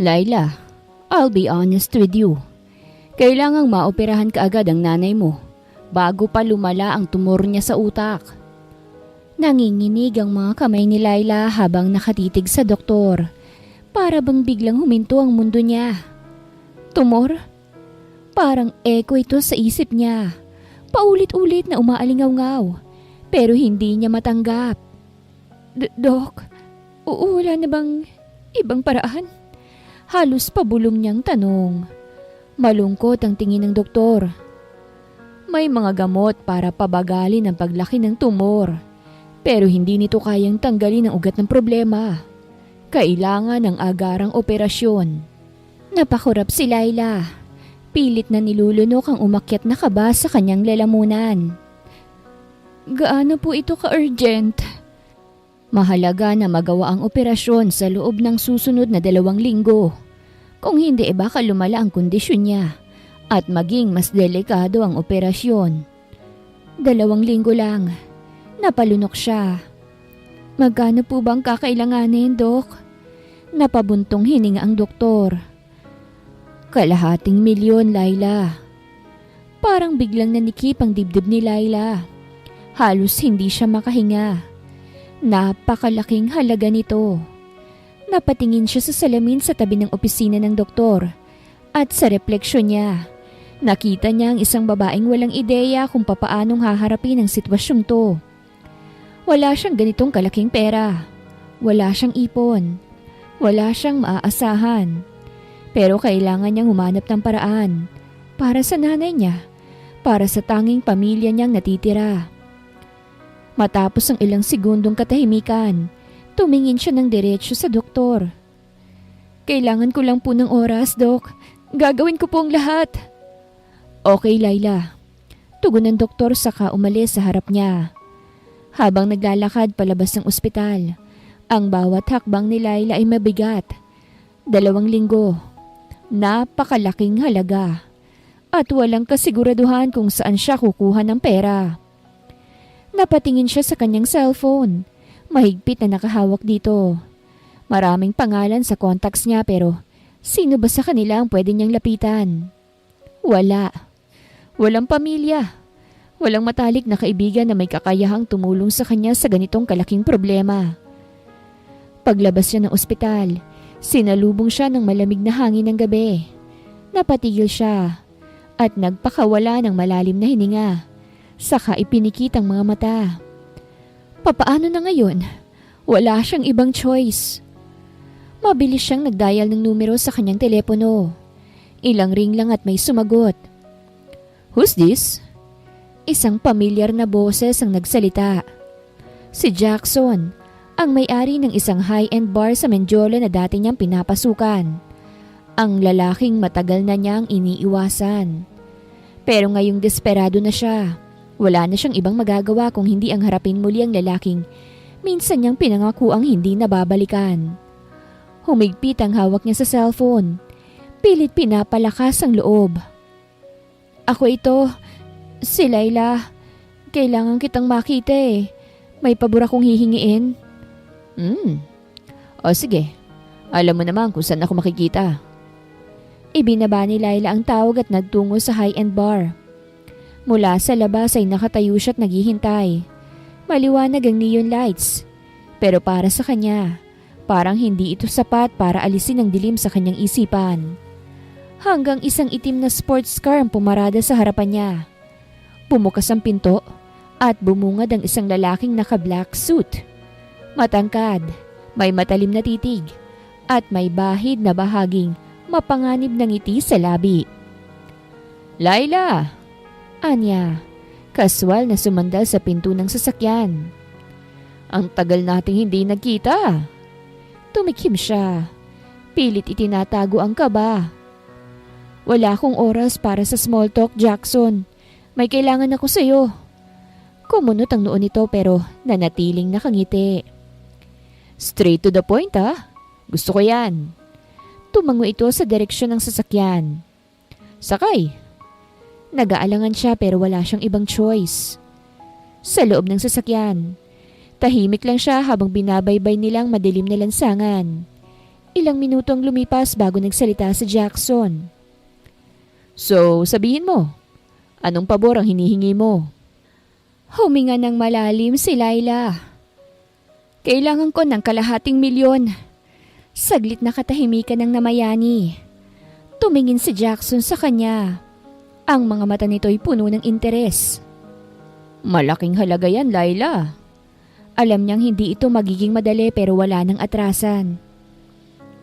Laila, I'll be honest with you. Kailangang maoperahan ka agad ang nanay mo bago pa lumala ang tumor niya sa utak. Nanginginig ang mga kamay ni Laila habang nakatitig sa doktor. Para bang biglang huminto ang mundo niya. Tumor? Parang echo ito sa isip niya. Paulit-ulit na umaalingaw-ngaw pero hindi niya matanggap. Dok, wala na bang ibang paraan? Halos pabulong niyang tanong. Malungkot ang tingin ng doktor. May mga gamot para pabagalin ang paglaki ng tumor. Pero hindi nito kayang tanggalin ang ugat ng problema. Kailangan ng agarang operasyon. Napakurap si Laila. Pilit na nilulunok ang umakyat na kaba sa kanyang lalamunan. Gaano po ito ka-urgent? Mahalaga na magawa ang operasyon sa loob ng susunod na 2 linggo. Kung hindi baka lumala ang kondisyon niya at maging mas delikado ang operasyon. 2 linggo lang. Napalunok siya. Magkano po bang kakailanganin, Dok? Napabuntong hininga ang doktor. 250,000, Laila. Parang biglang nanikip ang dibdib ni Laila. Halos hindi siya makahinga. Napakalaking halaga nito. Napatingin siya sa salamin sa tabi ng opisina ng doktor at sa refleksyon niya, nakita niya ang isang babaeng walang ideya kung papaanong haharapin ang sitwasyong to. Wala siyang ganitong kalaking pera. Wala siyang ipon. Wala siyang maaasahan. Pero kailangan niyang humanap ng paraan para sa nanay niya, para sa tanging pamilya niyang natitira. Matapos ang ilang segundong katahimikan, tumingin siya ng diretsyo sa doktor. Kailangan ko lang po ng oras, Dok. Gagawin ko po ang lahat. Okay, Laila. Tugon ng doktor saka umalis sa harap niya. Habang naglalakad palabas ng ospital, ang bawat hakbang ni Laila ay mabigat. 2 linggo. Napakalaking halaga. At walang kasiguraduhan kung saan siya kukuha ng pera. Napatingin siya sa kanyang cellphone. Mahigpit na nakahawak dito. Maraming pangalan sa contacts niya pero sino ba sa kanila ang pwede niyang lapitan? Wala. Walang pamilya. Walang matalik na kaibigan na may kakayahang tumulong sa kanya sa ganitong kalaking problema. Paglabas niya ng ospital, sinalubong siya ng malamig na hangin ng gabi. Napatigil siya at nagpakawala ng malalim na hininga. Saka ipinikit ang mga mata. Papaano na ngayon? Wala siyang ibang choice. Mabilis siyang nagdial ng numero sa kanyang telepono. Ilang ring lang at may sumagot. Who's this? Isang pamilyar na boses ang nagsalita. Si Jackson, ang may-ari ng isang high-end bar sa Menjola na dati niyang pinapasukan. Ang lalaking matagal na niyang iniiwasan. Pero ngayong desperado na siya. Wala na siyang ibang magagawa kung hindi ang harapin muli ang lalaking minsan niyang pinangako ang hindi nababalikan. Humigpit ang hawak niya sa cellphone. Pilit pinapalakas ang loob. Ako ito, si Laila. Kailangan kitang makita eh. May pabor akong hihingiin. O sige, alam mo naman kung saan ako makikita. Ibinaba ni Laila ang tawag at nagtungo sa high-end bar. Mula sa labas ay nakatayo siya at naghihintay. Maliwanag ang neon lights. Pero para sa kanya, parang hindi ito sapat para alisin ang dilim sa kanyang isipan. Hanggang isang itim na sports car ang pumarada sa harapan niya. Bumukas ang pinto at bumungad ang isang lalaking naka-black suit. Matangkad, may matalim na titig at may bahid na bahaging mapanganib ng ngiti sa labi. Laila! Anya, kaswal na sumandal sa pinto ng sasakyan. Ang tagal nating hindi nagkita. Tumikim siya. Pilit itinatago ang kaba. Wala akong oras para sa small talk, Jackson. May kailangan ako sa'yo. Kumunot ang noon nito pero nanatiling nakangiti. Straight to the point Gusto ko yan. Tumango ito sa direksyon ng sasakyan. Sakay. Nag-aalangan siya pero wala siyang ibang choice. Sa loob ng sasakyan, tahimik lang siya habang binabaybay nilang madilim na lansangan. Ilang minuto ang lumipas bago nagsalita si Jackson. So, sabihin mo, anong pabor ang hinihingi mo? Huminga ng malalim si Laila. Kailangan ko ng ₱250,000. Saglit na katahimikan ng namayani. Tumingin si Jackson sa kanya. Ang mga mata nito'y puno ng interes. Malaking halaga yan, Laila. Alam niyang hindi ito magiging madali pero wala nang atrasan.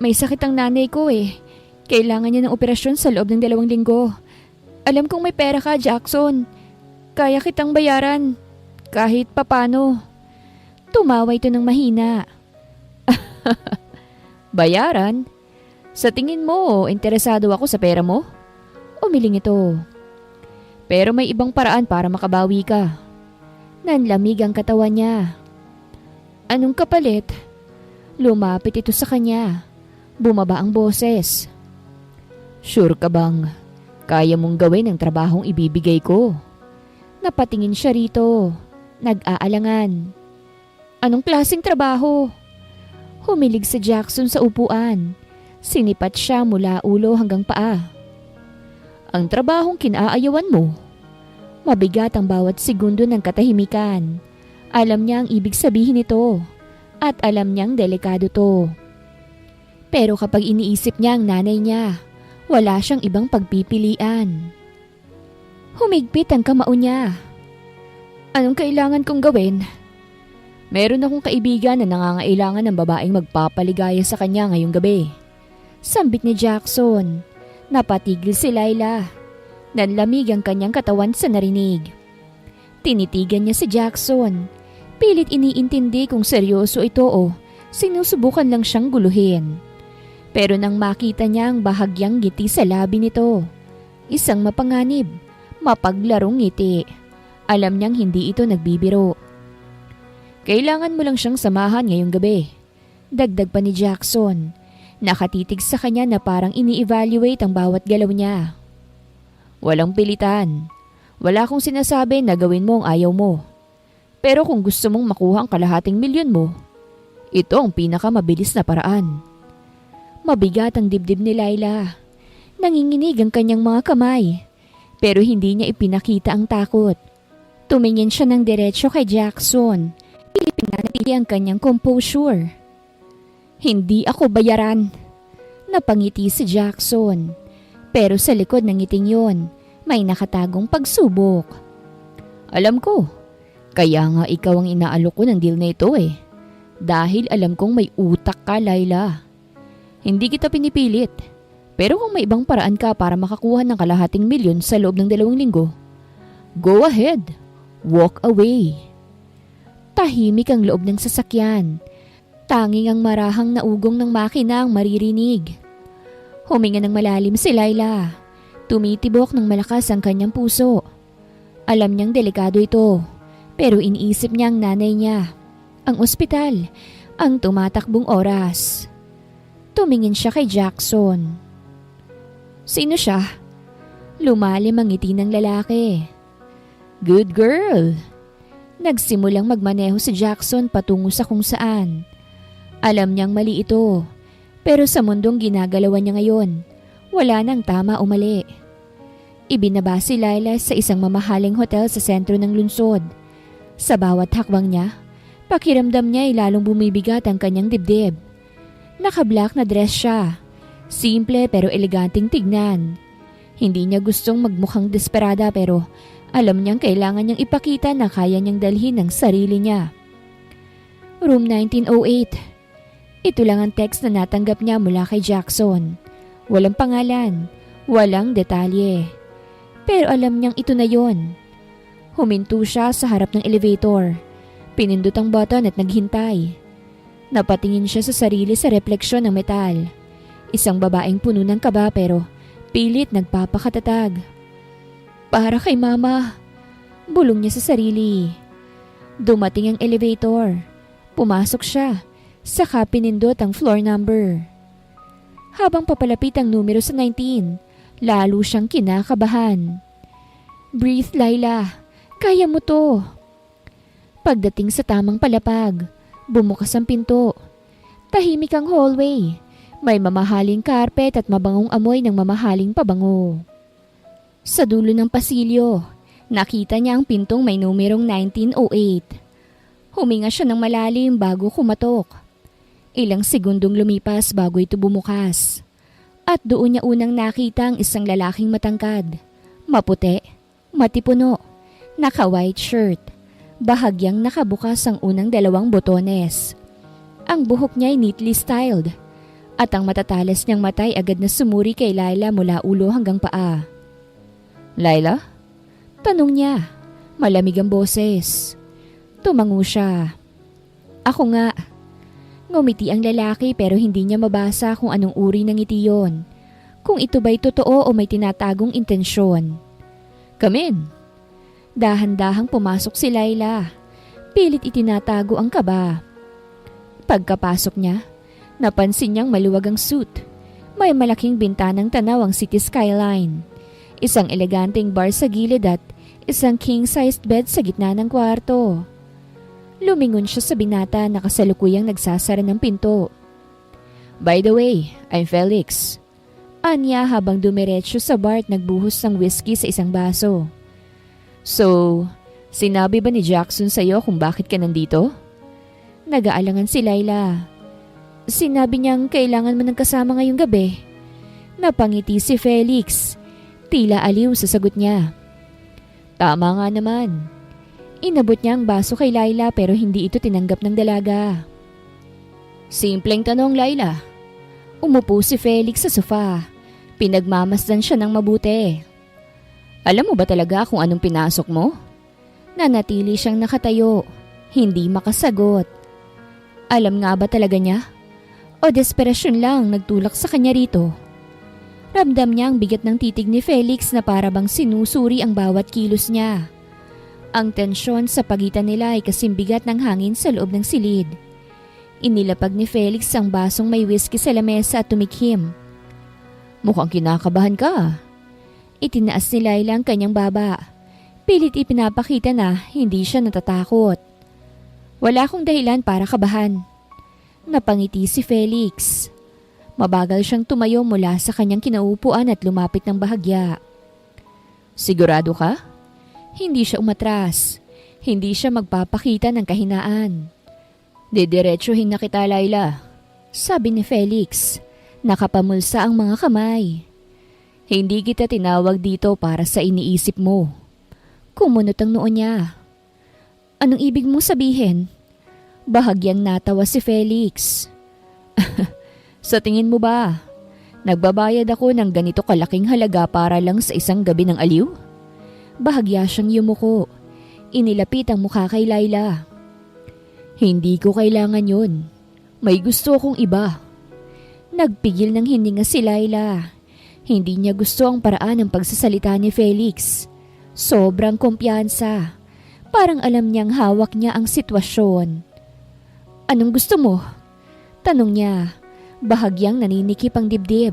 May sakit ang nanay ko eh. Kailangan niya ng operasyon sa loob ng 2 linggo. Alam kong may pera ka, Jackson. Kaya kitang bayaran. Kahit papano. Tumawa ito ng mahina. Bayaran? Sa tingin mo, interesado ako sa pera mo? Umiling ito. Pero may ibang paraan para makabawi ka. Nanlamig ang katawan niya. Anong kapalit? Lumapit ito sa kanya. Bumaba ang boses. Sure ka bang kaya mong gawin ang trabahong ibibigay ko? Napatingin siya rito. Nag-aalangan. Anong klaseng trabaho? Humilig si Jackson sa upuan. Sinipat siya mula ulo hanggang paa. Ang trabahong kinaayawan mo. Mabigat ang bawat segundo ng katahimikan. Alam niya ang ibig sabihin nito. At alam niyang delikado to. Pero kapag iniisip niya ang nanay niya, wala siyang ibang pagpipilian. Humigpit ang kamao niya. Anong kailangan kong gawin? Meron akong kaibigan na nangangailangan ng babaeng magpapaligaya sa kanya ngayong gabi. Sambit ni Jackson. Napatigil si Laila. Nanlamig ang kanyang katawan sa narinig. Tinitigan niya si Jackson. Pilit iniintindi kung seryoso ito o sinusubukan lang siyang guluhin. Pero nang makita niya ang bahagyang ngiti sa labi nito, isang mapanganib, mapaglarong ngiti. Alam niyang hindi ito nagbibiro. Kailangan mo lang siyang samahan ngayong gabi. Dagdag pa ni Jackson. Nakatitig sa kanya na parang ini-evaluate ang bawat galaw niya. Walang pilitan. Wala akong sinasabi na gawin mo ang ayaw mo. Pero kung gusto mong makuha ang ₱250,000 mo, ito ang pinakamabilis na paraan. Mabigat ang dibdib ni Laila. Nanginginig ang kanyang mga kamay. Pero hindi niya ipinakita ang takot. Tumingin siya ng diretsyo kay Jackson. Pinanatili ang kanyang composure. Hindi ako bayaran. Napangiti si Jackson. Pero sa likod ng ngiting yon, may nakatagong pagsubok. Alam ko, kaya nga ikaw ang inaalok ko ng deal na ito eh. Dahil alam kong may utak ka, Laila. Hindi kita pinipilit. Pero kung may ibang paraan ka para makakuha ng ₱250,000 sa loob ng 2 linggo, go ahead. Walk away. Tahimik ang loob ng sasakyan. Tanging ang marahang na ugong ng makina ang maririnig. Huminga ng malalim si Laila. Tumitibok ng malakas ang kanyang puso. Alam niyang delikado ito, pero iniisip niya ang nanay niya, ang ospital, ang tumatakbong oras. Tumingin siya kay Jackson. Sino siya? Lumalim ang ngiti ng lalaki. Good girl. Nagsimulang magmaneho si Jackson patungo sa kung saan. Alam niyang mali ito, pero sa mundong ginagalawan niya ngayon, wala nang tama o mali. Ibinaba si Laila sa isang mamahaling hotel sa sentro ng lungsod. Sa bawat hakbang niya, pakiramdam niya ay lalong bumibigat ang kanyang dibdib. Naka-black na dress siya. Simple pero eleganteng tignan. Hindi niya gustong magmukhang desperada pero alam niyang kailangan niyang ipakita na kaya niyang dalhin ang sarili niya. Room 1908. Ito lang ang text na natanggap niya mula kay Jackson. Walang pangalan, walang detalye. Pero alam niyang ito na yon. Huminto siya sa harap ng elevator. Pinindot ang button at naghintay. Napatingin siya sa sarili sa refleksyon ng metal. Isang babaeng puno ng kaba pero pilit nagpapakatatag. Para kay mama. Bulong niya sa sarili. Dumating ang elevator. Pumasok siya. Saka pinindot ang floor number. Habang papalapit ang numero sa 19, lalo siyang kinakabahan. Breathe, Laila. Kaya mo to. Pagdating sa tamang palapag, bumukas ang pinto. Tahimik ang hallway. May mamahaling karpet at mabangong amoy ng mamahaling pabango. Sa dulo ng pasilyo, nakita niya ang pintong may numerong 1908. Huminga siya ng malalim bago kumatok. Ilang segundong lumipas bago ito bumukas. At doon niya unang nakita ang isang lalaking matangkad, maputi, matipuno, naka-white shirt. Bahagyang nakabukas ang unang 2 botones. Ang buhok niya ay neatly styled. At ang matatalas niyang matay agad na sumuri kay Laila mula ulo hanggang paa. "Laila?" Tanong niya. Malamig ang boses. Tumango siya. "Ako nga." Ngumiti ang lalaki pero hindi niya mabasa kung anong uri ng ngiti yon. Kung ito ba'y totoo o may tinatagong intensyon. "Come in." Dahan-dahang pumasok si Laila. Pilit itinatago ang kaba. Pagkapasok niya, napansin niyang maluwag ang suit. May malaking bintanang tanaw ang city skyline. Isang eleganteng bar sa gilid at isang king-sized bed sa gitna ng kwarto. Lumingon siya sa binata na kasalukuyang nagsasara ng pinto. "By the way, I'm Felix." Anya habang dumiretso sa bar at nagbuhos ng whiskey sa isang baso. "So, sinabi ba ni Jackson sa'yo kung bakit ka nandito?" Nag-aalangan si Laila. "Sinabi niyang kailangan mo ng kasama ngayong gabi." Napangiti si Felix. Tila aliw sa sagot niya. "Tama nga naman." Inabot niya ang baso kay Laila pero hindi ito tinanggap ng dalaga. "Simpleng tanong, Laila." Umupo si Felix sa sofa. Pinagmamasdan siya ng mabuti. "Alam mo ba talaga kung anong pinasok mo?" Nanatili siyang nakatayo. Hindi makasagot. Alam nga ba talaga niya? O desperasyon lang nagtulak sa kanya rito? Ramdam niya ang bigat ng titig ni Felix na para bang sinusuri ang bawat kilos niya. Ang tensyon sa pagitan nila ay kasing bigat ng hangin sa loob ng silid. Inilapag ni Felix ang basong may whiskey sa lamesa at tumikhim. "Mukhang kinakabahan ka." Itinaas ni Laila ang kanyang baba. Pilit ipinapakita na hindi siya natatakot. "Wala akong dahilan para kabahan." Napangiti si Felix. Mabagal siyang tumayo mula sa kanyang kinaupuan at lumapit ng bahagya. "Sigurado ka?" Hindi siya umatras. Hindi siya magpapakita ng kahinaan. "Didiretsuhin na kita, Laila," sabi ni Felix. Nakapamulsa ang mga kamay. "Hindi kita tinawag dito para sa iniisip mo." Kumunot ang noo niya. "Anong ibig mong sabihin?" Bahagyang natawa si Felix. "Sa tingin mo ba, nagbabayad ako ng ganito kalaking halaga para lang sa isang gabi ng aliw?" Bahagya siyang yumuko. Inilapit ang mukha kay Laila. "Hindi ko kailangan yun. May gusto akong iba." Nagpigil ng hininga si Laila. Hindi niya gusto ang paraan ng pagsasalita ni Felix. Sobrang kumpiyansa. Parang alam niyang hawak niya ang sitwasyon. "Anong gusto mo?" Tanong niya. Bahagyang naninikip ang dibdib.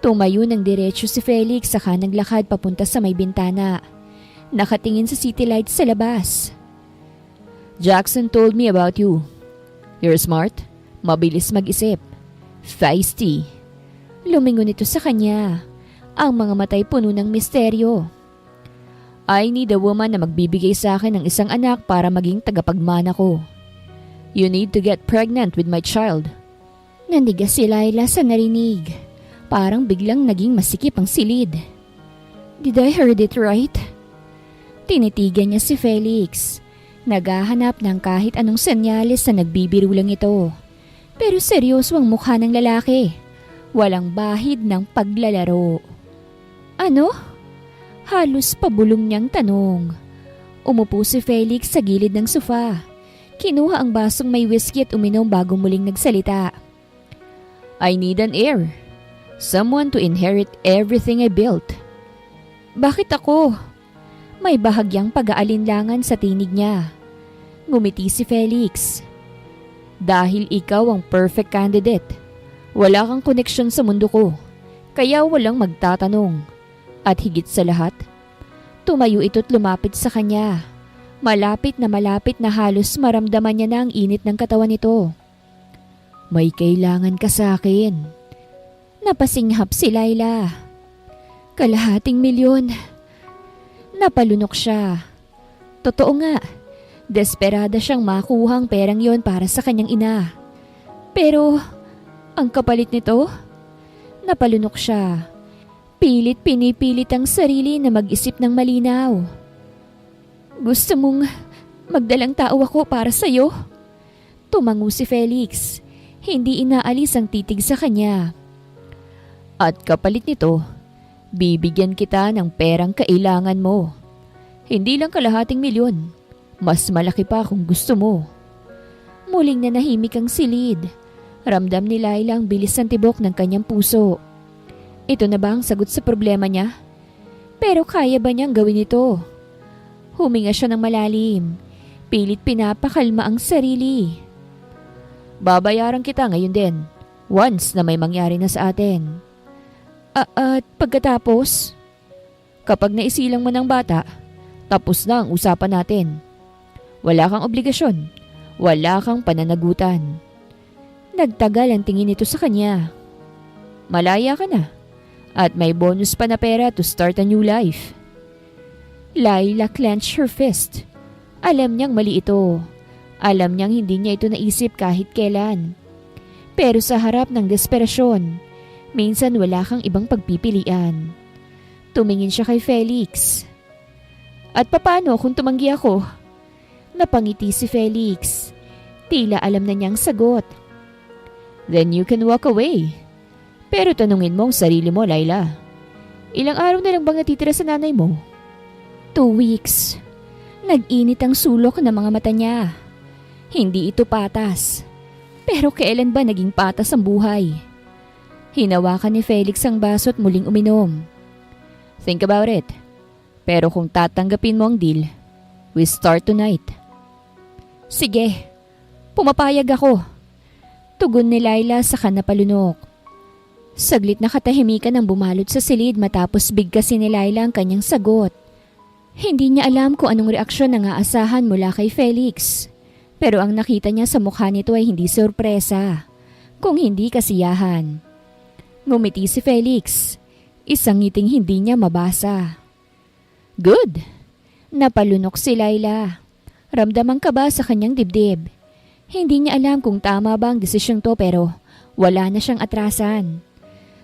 Tumayo ng diretso si Felix saka naglakad papunta sa may bintana. Nakatingin sa city lights sa labas. "Jackson told me about you. You're smart, mabilis mag-isip, feisty." Lumingon ito sa kanya. Ang mga matay puno ng misteryo. "I need a woman na magbibigay sa akin ng isang anak para maging tagapagmana ko. You need to get pregnant with my child." Nandigas si Laila sa narinig. Parang biglang naging masikip ang silid. "Did I heard it right?" Tinitigan niya si Felix. Naghahanap ng kahit anong senyales na nagbibiro lang ito. Pero seryoso ang mukha ng lalaki. Walang bahid ng paglalaro. "Ano?" Halos pabulong niyang tanong. Umupo si Felix sa gilid ng sofa. Kinuha ang basong may whiskey at uminom bago muling nagsalita. "I need an heir. Someone to inherit everything I built." "Bakit ako?" May bahagyang pag-aalinlangan sa tinig niya. Ngumiti si Felix. "Dahil ikaw ang perfect candidate. Wala kang koneksyon sa mundo ko, kaya walang magtatanong. At higit sa lahat, tumayo ito't lumapit sa kanya. Malapit na halos maramdaman niya na ang init ng katawan nito. May kailangan ka sa akin. Napasinghap si Laila. $250,000. Napalunok siya. Totoo nga, desperada siyang makuhang perang yon para sa kanyang ina. Pero, ang kapalit nito? Napalunok siya. Pinipilit ang sarili na mag-isip ng malinaw. Gusto mong magdalang tao ako para sa'yo? Tumango si Felix. Hindi inaalis ang titig sa kanya. At kapalit nito, bibigyan kita ng perang kailangan mo. Hindi lang $250,000. Mas malaki pa kung gusto mo. Muling nanahimik ang silid. Ramdam ni Laila ang bilis ng tibok ng kanyang puso. Ito na ba ang sagot sa problema niya? Pero kaya ba niyang gawin ito? Huminga siya ng malalim. Pilit pinapakalma ang sarili. Babayaran kita ngayon din, once na may mangyari na sa atin. At pagkatapos? Kapag naisilang mo ng bata, tapos na ang usapan natin. Wala kang obligasyon, wala kang pananagutan. Nagtagal ang tingin nito sa kanya. Malaya ka na, at may bonus pa na pera to start a new life. Laila clenched her fist. Alam niyang mali ito. Alam niyang hindi niya ito naisip kahit kailan. Pero sa harap ng desperasyon, minsan wala kang ibang pagpipilian. Tumingin siya kay Felix. At papaano kung tumanggi ako? Napangiti si Felix. Tila alam na niyang sagot. Then you can walk away. Pero tanungin mo ang sarili mo, Laila. Ilang araw na lang bang natitira sa nanay mo? 2 weeks. Nag-init ang sulok ng mga mata niya. Hindi ito patas. Pero kailan ba naging patas ang buhay? Hinawakan ni Felix ang baso at muling uminom. Think about it. Pero kung tatanggapin mo ang deal, we start tonight. Sige, pumapayag ako. Tugon ni Laila sa kanapalunok. Saglit na katahimikan ang bumalot sa silid matapos bigkasin ni Laila ang kanyang sagot. Hindi niya alam kung anong reaksyon ang aasahan mula kay Felix. Pero ang nakita niya sa mukha nito ay hindi sorpresa, kung hindi kasiyahan. Ngumiti si Felix, isang ngiting hindi niya mabasa. Good! Napalunok si Laila. Ramdam ang kaba sa kanyang dibdib. Hindi niya alam kung tama ba ang desisyong to pero wala na siyang atrasan.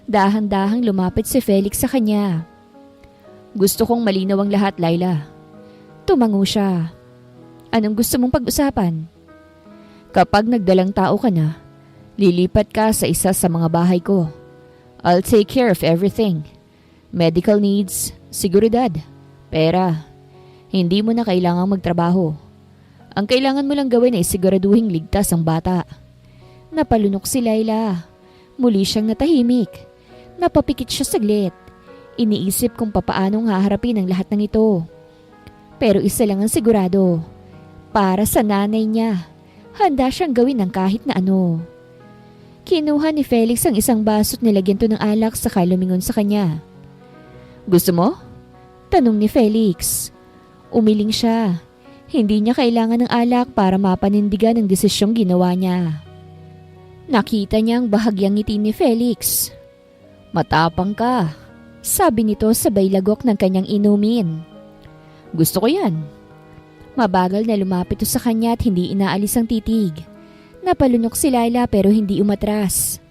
Dahan-dahang lumapit si Felix sa kanya. Gusto kong malinaw ang lahat, Laila. Tumango siya. Anong gusto mong pag-usapan? Kapag nagdalang tao ka na, lilipat ka sa isa sa mga bahay ko. I'll take care of everything. Medical needs, seguridad, pera. Hindi mo na kailangang magtrabaho. Ang kailangan mo lang gawin ay siguraduhing ligtas ang bata. Napalunok si Laila. Muli siyang natahimik. Napapikit siya saglit. Iniisip kung papaanong haharapin ang lahat ng ito. Pero isa lang ang sigurado. Para sa nanay niya, handa siyang gawin ng kahit na ano. Kinuha ni Felix ang isang baso at nilagyan to ng alak saka lumingon sa kanya. Gusto mo? Tanong ni Felix. Umiling siya. Hindi niya kailangan ng alak para mapanindigan ang desisyong ginawa niya. Nakita niya ang bahagyang ngiti ni Felix. Matapang ka, sabi nito sabay lagok ng kanyang inumin. Gusto ko yan. Mabagal na lumapit ito sa kanya at hindi inaalis ang titig. Napalunok si Laila pero hindi umatras.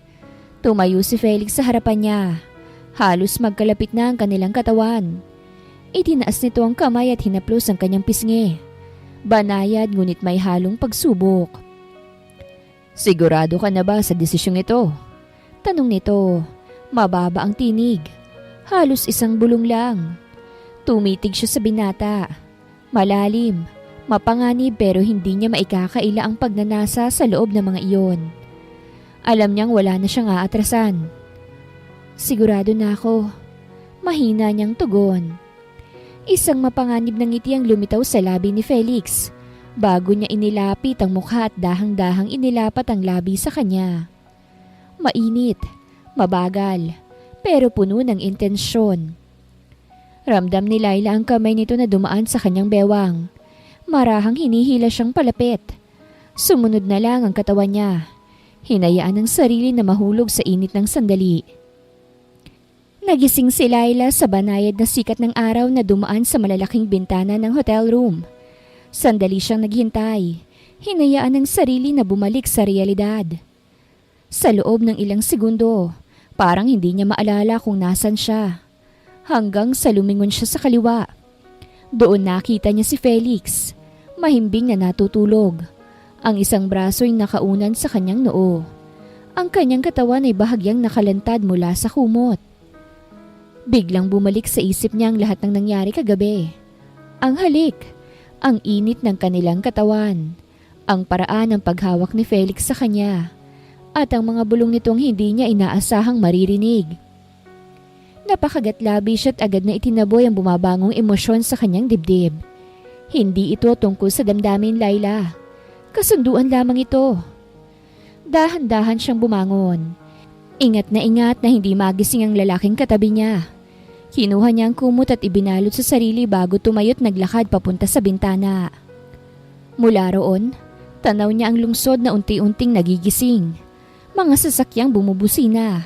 Tumayo si Felix sa harapan niya. Halos magkalapit na ang kanilang katawan. Itinaas nito ang kamay at hinaplos ang kanyang pisngi. Banayad ngunit may halong pagsubok. Sigurado ka na ba sa desisyong ito? Tanong nito. Mababa ang tinig. Halos isang bulong lang. Tumitig siya sa binata. Malalim, mapanganib pero hindi niya maikakaila ang pagnanasa sa loob ng mga iyon. Alam niyang wala na siyang aatrasan. Sigurado na ako. Mahina niyang tugon. Isang mapanganib na ngiti ang lumitaw sa labi ni Felix bago niya inilapit ang mukha at dahang-dahang inilapat ang labi sa kanya. Mainit, mabagal, pero puno ng intensyon. Ramdam ni Laila ang kamay nito na dumaan sa kanyang bewang. Marahang hinihila siyang palapit. Sumunod na lang ang katawan niya. Hinayaan ang sarili na mahulog sa init ng sandali. Nagising si Laila sa banayad na sikat ng araw na dumaan sa malalaking bintana ng hotel room. Sandali siyang naghintay. Hinayaan ang sarili na bumalik sa realidad. Sa loob ng ilang segundo, parang hindi niya maalala kung nasan siya. Hanggang sa lumingon siya sa kaliwa. Doon nakita niya si Felix, mahimbing na natutulog. Ang isang braso ay nakaunan sa kanyang noo. Ang kanyang katawan ay bahagyang nakalantad mula sa kumot. Biglang bumalik sa isip niya ang lahat ng nangyari kagabi. Ang halik, ang init ng kanilang katawan, ang paraan ng paghawak ni Felix sa kanya, at ang mga bulong nitong hindi niya inaasahang maririnig. Napakagatlabi siya at agad na itinaboy ang bumabangong emosyon sa kanyang dibdib. Hindi ito tungkol sa damdamin, Laila. Kasunduan lamang ito. Dahan-dahan siyang bumangon. Ingat na hindi magising ang lalaking katabi niya. Kinuha niya ang kumot at ibinalot sa sarili bago tumayo't naglakad papunta sa bintana. Mula roon, tanaw niya ang lungsod na unti-unting nagigising. Mga sasakyang bumubusina.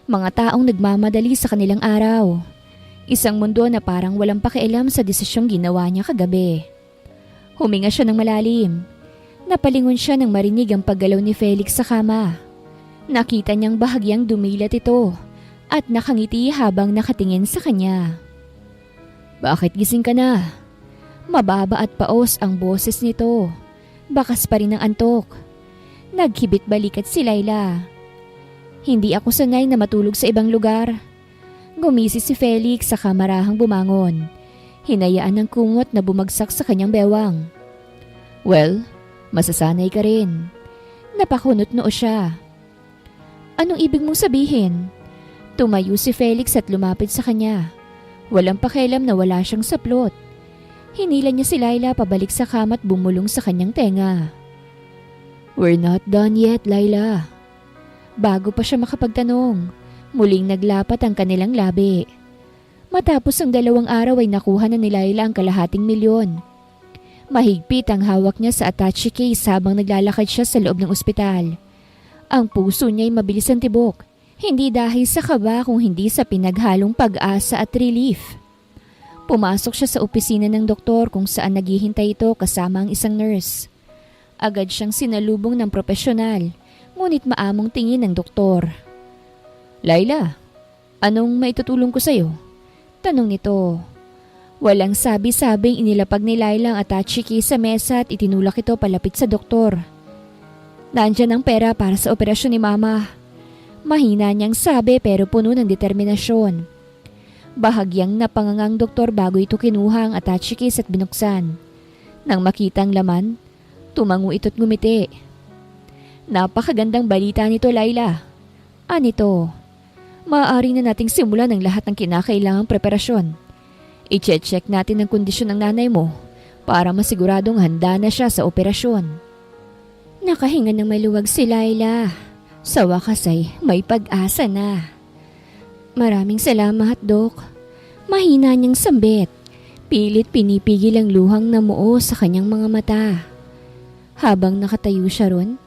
Mga taong nagmamadali sa kanilang araw. Isang mundo na parang walang pakialam sa desisyong ginawa niya kagabi. Huminga siya ng malalim. Napalingon siya nang marinig ang paggalaw ni Felix sa kama. Nakita niyang bahagyang dumilat ito at nakangiti habang nakatingin sa kanya. "Bakit gising ka na?" Mababa at paos ang boses nito. Bakas pa rin ang antok. Naghibit balikat si Laila. "Hindi ako sanay na matulog sa ibang lugar." Gumisi si Felix sa kamarahang bumangon. Hinayaan ng kumot na bumagsak sa kanyang bewang. "Well, masasanay ka rin." Napakunot noo siya. "Anong ibig mong sabihin?" Tumayo si Felix at lumapit sa kanya. Walang pakialam na wala siyang saplot. Hinila niya si Laila pabalik sa kama at bumulong sa kanyang tenga. "We're not done yet, Laila." Bago pa siya makapagtanong, muling naglapat ang kanilang labi. Matapos ang 2 araw ay nakuha na ni Laila ang ₱250,000. Mahigpit ang hawak niya sa attache case habang naglalakad siya sa loob ng ospital. Ang puso niya ay mabilis ang tibok, hindi dahil sa kaba kung hindi sa pinaghalong pag-asa at relief. Pumasok siya sa opisina ng doktor kung saan naghihintay ito kasama ang isang nurse. Agad siyang sinalubong ng propesyonal, ngunit maamong tingin ng doktor. "Laila, anong maitutulong ko sa'yo?" Tanong nito. Walang sabi-sabing inilapag ni Laila ang attache case sa mesa at itinulak ito palapit sa doktor. "Nandyan ang pera para sa operasyon ni Mama." Mahina niyang sabi pero puno ng determinasyon. Bahagyang napangangang doktor bago ito kinuha ang attache case at binuksan. Nang makita ang laman, tumango ito't ngumiti. "Napakagandang balita nito, Laila." "Anito?" "Maaari na nating simulan ang lahat ng kinakailangang preparasyon. I-check natin ang kondisyon ng nanay mo para masiguradong handa na siya sa operasyon." Nakahinga ng maluwag si Laila. Sa wakas ay may pag-asa na. "Maraming salamat, Dok." Mahina niyang sambit. Pilit pinipigil ang luhang namuo sa kanyang mga mata. Habang nakatayo siya ron,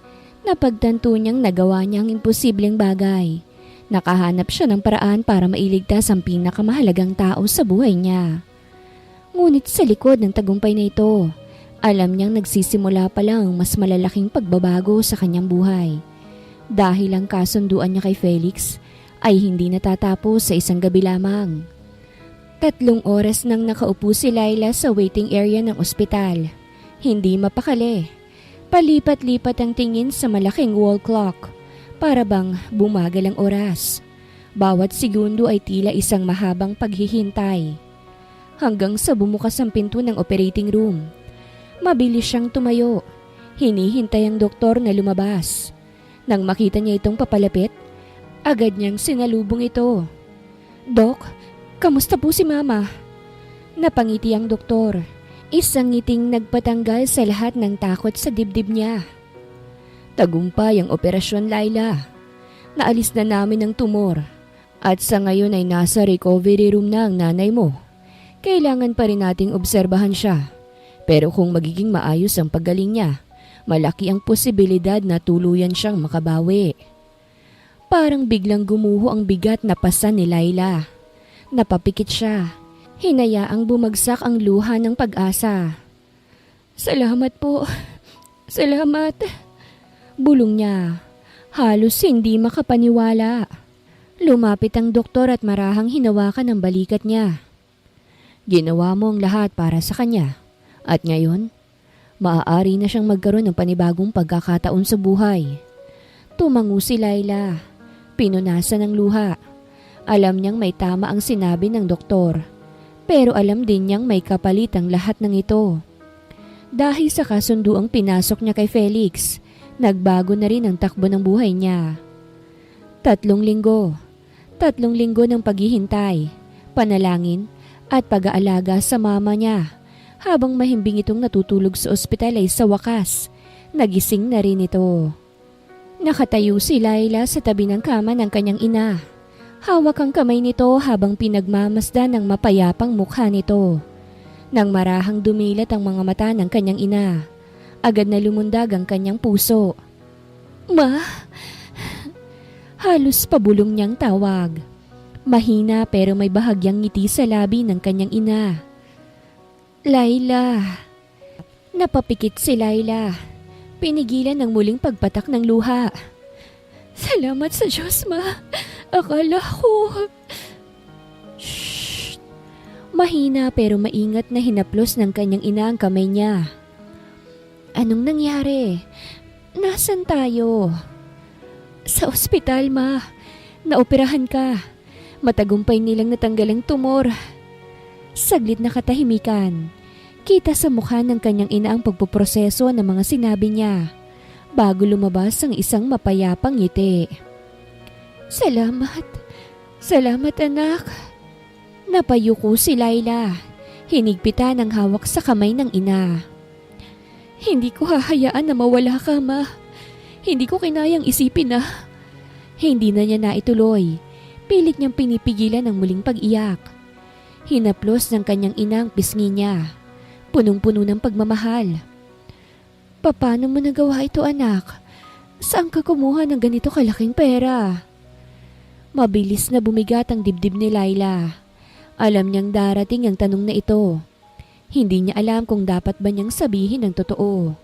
napagtanto niyang nagawa niya ang imposibleng bagay. Nakahanap siya ng paraan para mailigtas ang pinakamahalagang tao sa buhay niya. Ngunit sa likod ng tagumpay na ito, alam niyang nagsisimula pa lang ang mas malalaking pagbabago sa kanyang buhay. Dahil ang kasunduan niya kay Felix ay hindi natatapos sa isang gabi lamang. 3 oras nang nakaupo si Laila sa waiting area ng ospital. Hindi mapakali. Palipat-lipat ang tingin sa malaking wall clock. Para bang bumagal ang oras. Bawat segundo ay tila isang mahabang paghihintay. Hanggang sa bumukas ang pinto ng operating room. Mabilis siyang tumayo. Hinihintay ang doktor na lumabas. Nang makita niya itong papalapit, agad niyang sinalubong ito. "Dok, kamusta po si Mama?" Napangiti ang doktor. Isang ngiting nagpatanggal sa lahat ng takot sa dibdib niya. "Tagumpay ang operasyon, Laila. Naalis na namin ang tumor at sa ngayon ay nasa recovery room na ang nanay mo. Kailangan pa rin nating obserbahan siya. Pero kung magiging maayos ang paggaling niya, malaki ang posibilidad na tuluyan siyang makabawi. Parang biglang gumuho ang bigat na pasan ni Laila. Napapikit siya. Hinayaang bumagsak ang luha ng pag-asa. Salamat po. Salamat. Bulong niya. Halos hindi makapaniwala. Lumapit ang doktor at marahang hinawakan ang balikat niya. Ginawa mo ang lahat para sa kanya. At ngayon, maaari na siyang magkaroon ng panibagong pagkakataon sa buhay. Tumango si Laila. Pinunasan ng luha. Alam niyang may tama ang sinabi ng doktor. Pero alam din niyang may kapalit ang lahat ng ito. Dahil sa kasunduang pinasok niya kay Felix, nagbago na rin ang takbo ng buhay niya. 3 linggo. 3 linggo ng paghihintay, panalangin at pag-aalaga sa mama niya. Habang mahimbing itong natutulog sa ospital ay sa wakas, nagising na rin ito. Nakatayo si Laila sa tabi ng kama ng kanyang ina. Hawak ang kamay nito habang pinagmamasdan ng mapayapang mukha nito. Nang marahang dumilat ang mga mata ng kanyang ina, agad na lumundag ang kanyang puso. Ma! Halos pabulong niyang tawag. Mahina pero may bahagyang ngiti sa labi ng kanyang ina. Laila! Napapikit si Laila. Pinigilan ng muling pagpatak ng luha. Salamat sa Diyos, Ma. Akala ko... Shhh! Mahina pero maingat na hinaplos ng kanyang ina ang kamay niya. Anong nangyari? Nasaan tayo? Sa ospital, Ma. Naoperahan ka. Matagumpay nilang natanggal ang tumor. Saglit na katahimikan. Kita sa mukha ng kanyang ina ang pagpoproseso ng mga sinabi niya bago lumabas ang isang mapayapang ngiti. Salamat. Salamat, anak. Napayuko si Laila. Hinigpitan ang hawak sa kamay ng ina. Hindi ko hahayaan na mawala ka, Ma. Hindi ko kinayang isipin na. Hindi na niya naituloy. Pilit niyang pinipigilan ang muling pag-iyak. Hinaplos ng kanyang ina ang pisngi niya. Punong-puno ng pagmamahal. Paano mo nagawa ito, anak? Saan ka kumuha ng ganito kalaking pera? Mabilis na bumigat ang dibdib ni Laila. Alam niyang darating ang tanong na ito. Hindi niya alam kung dapat ba niyang sabihin ang totoo.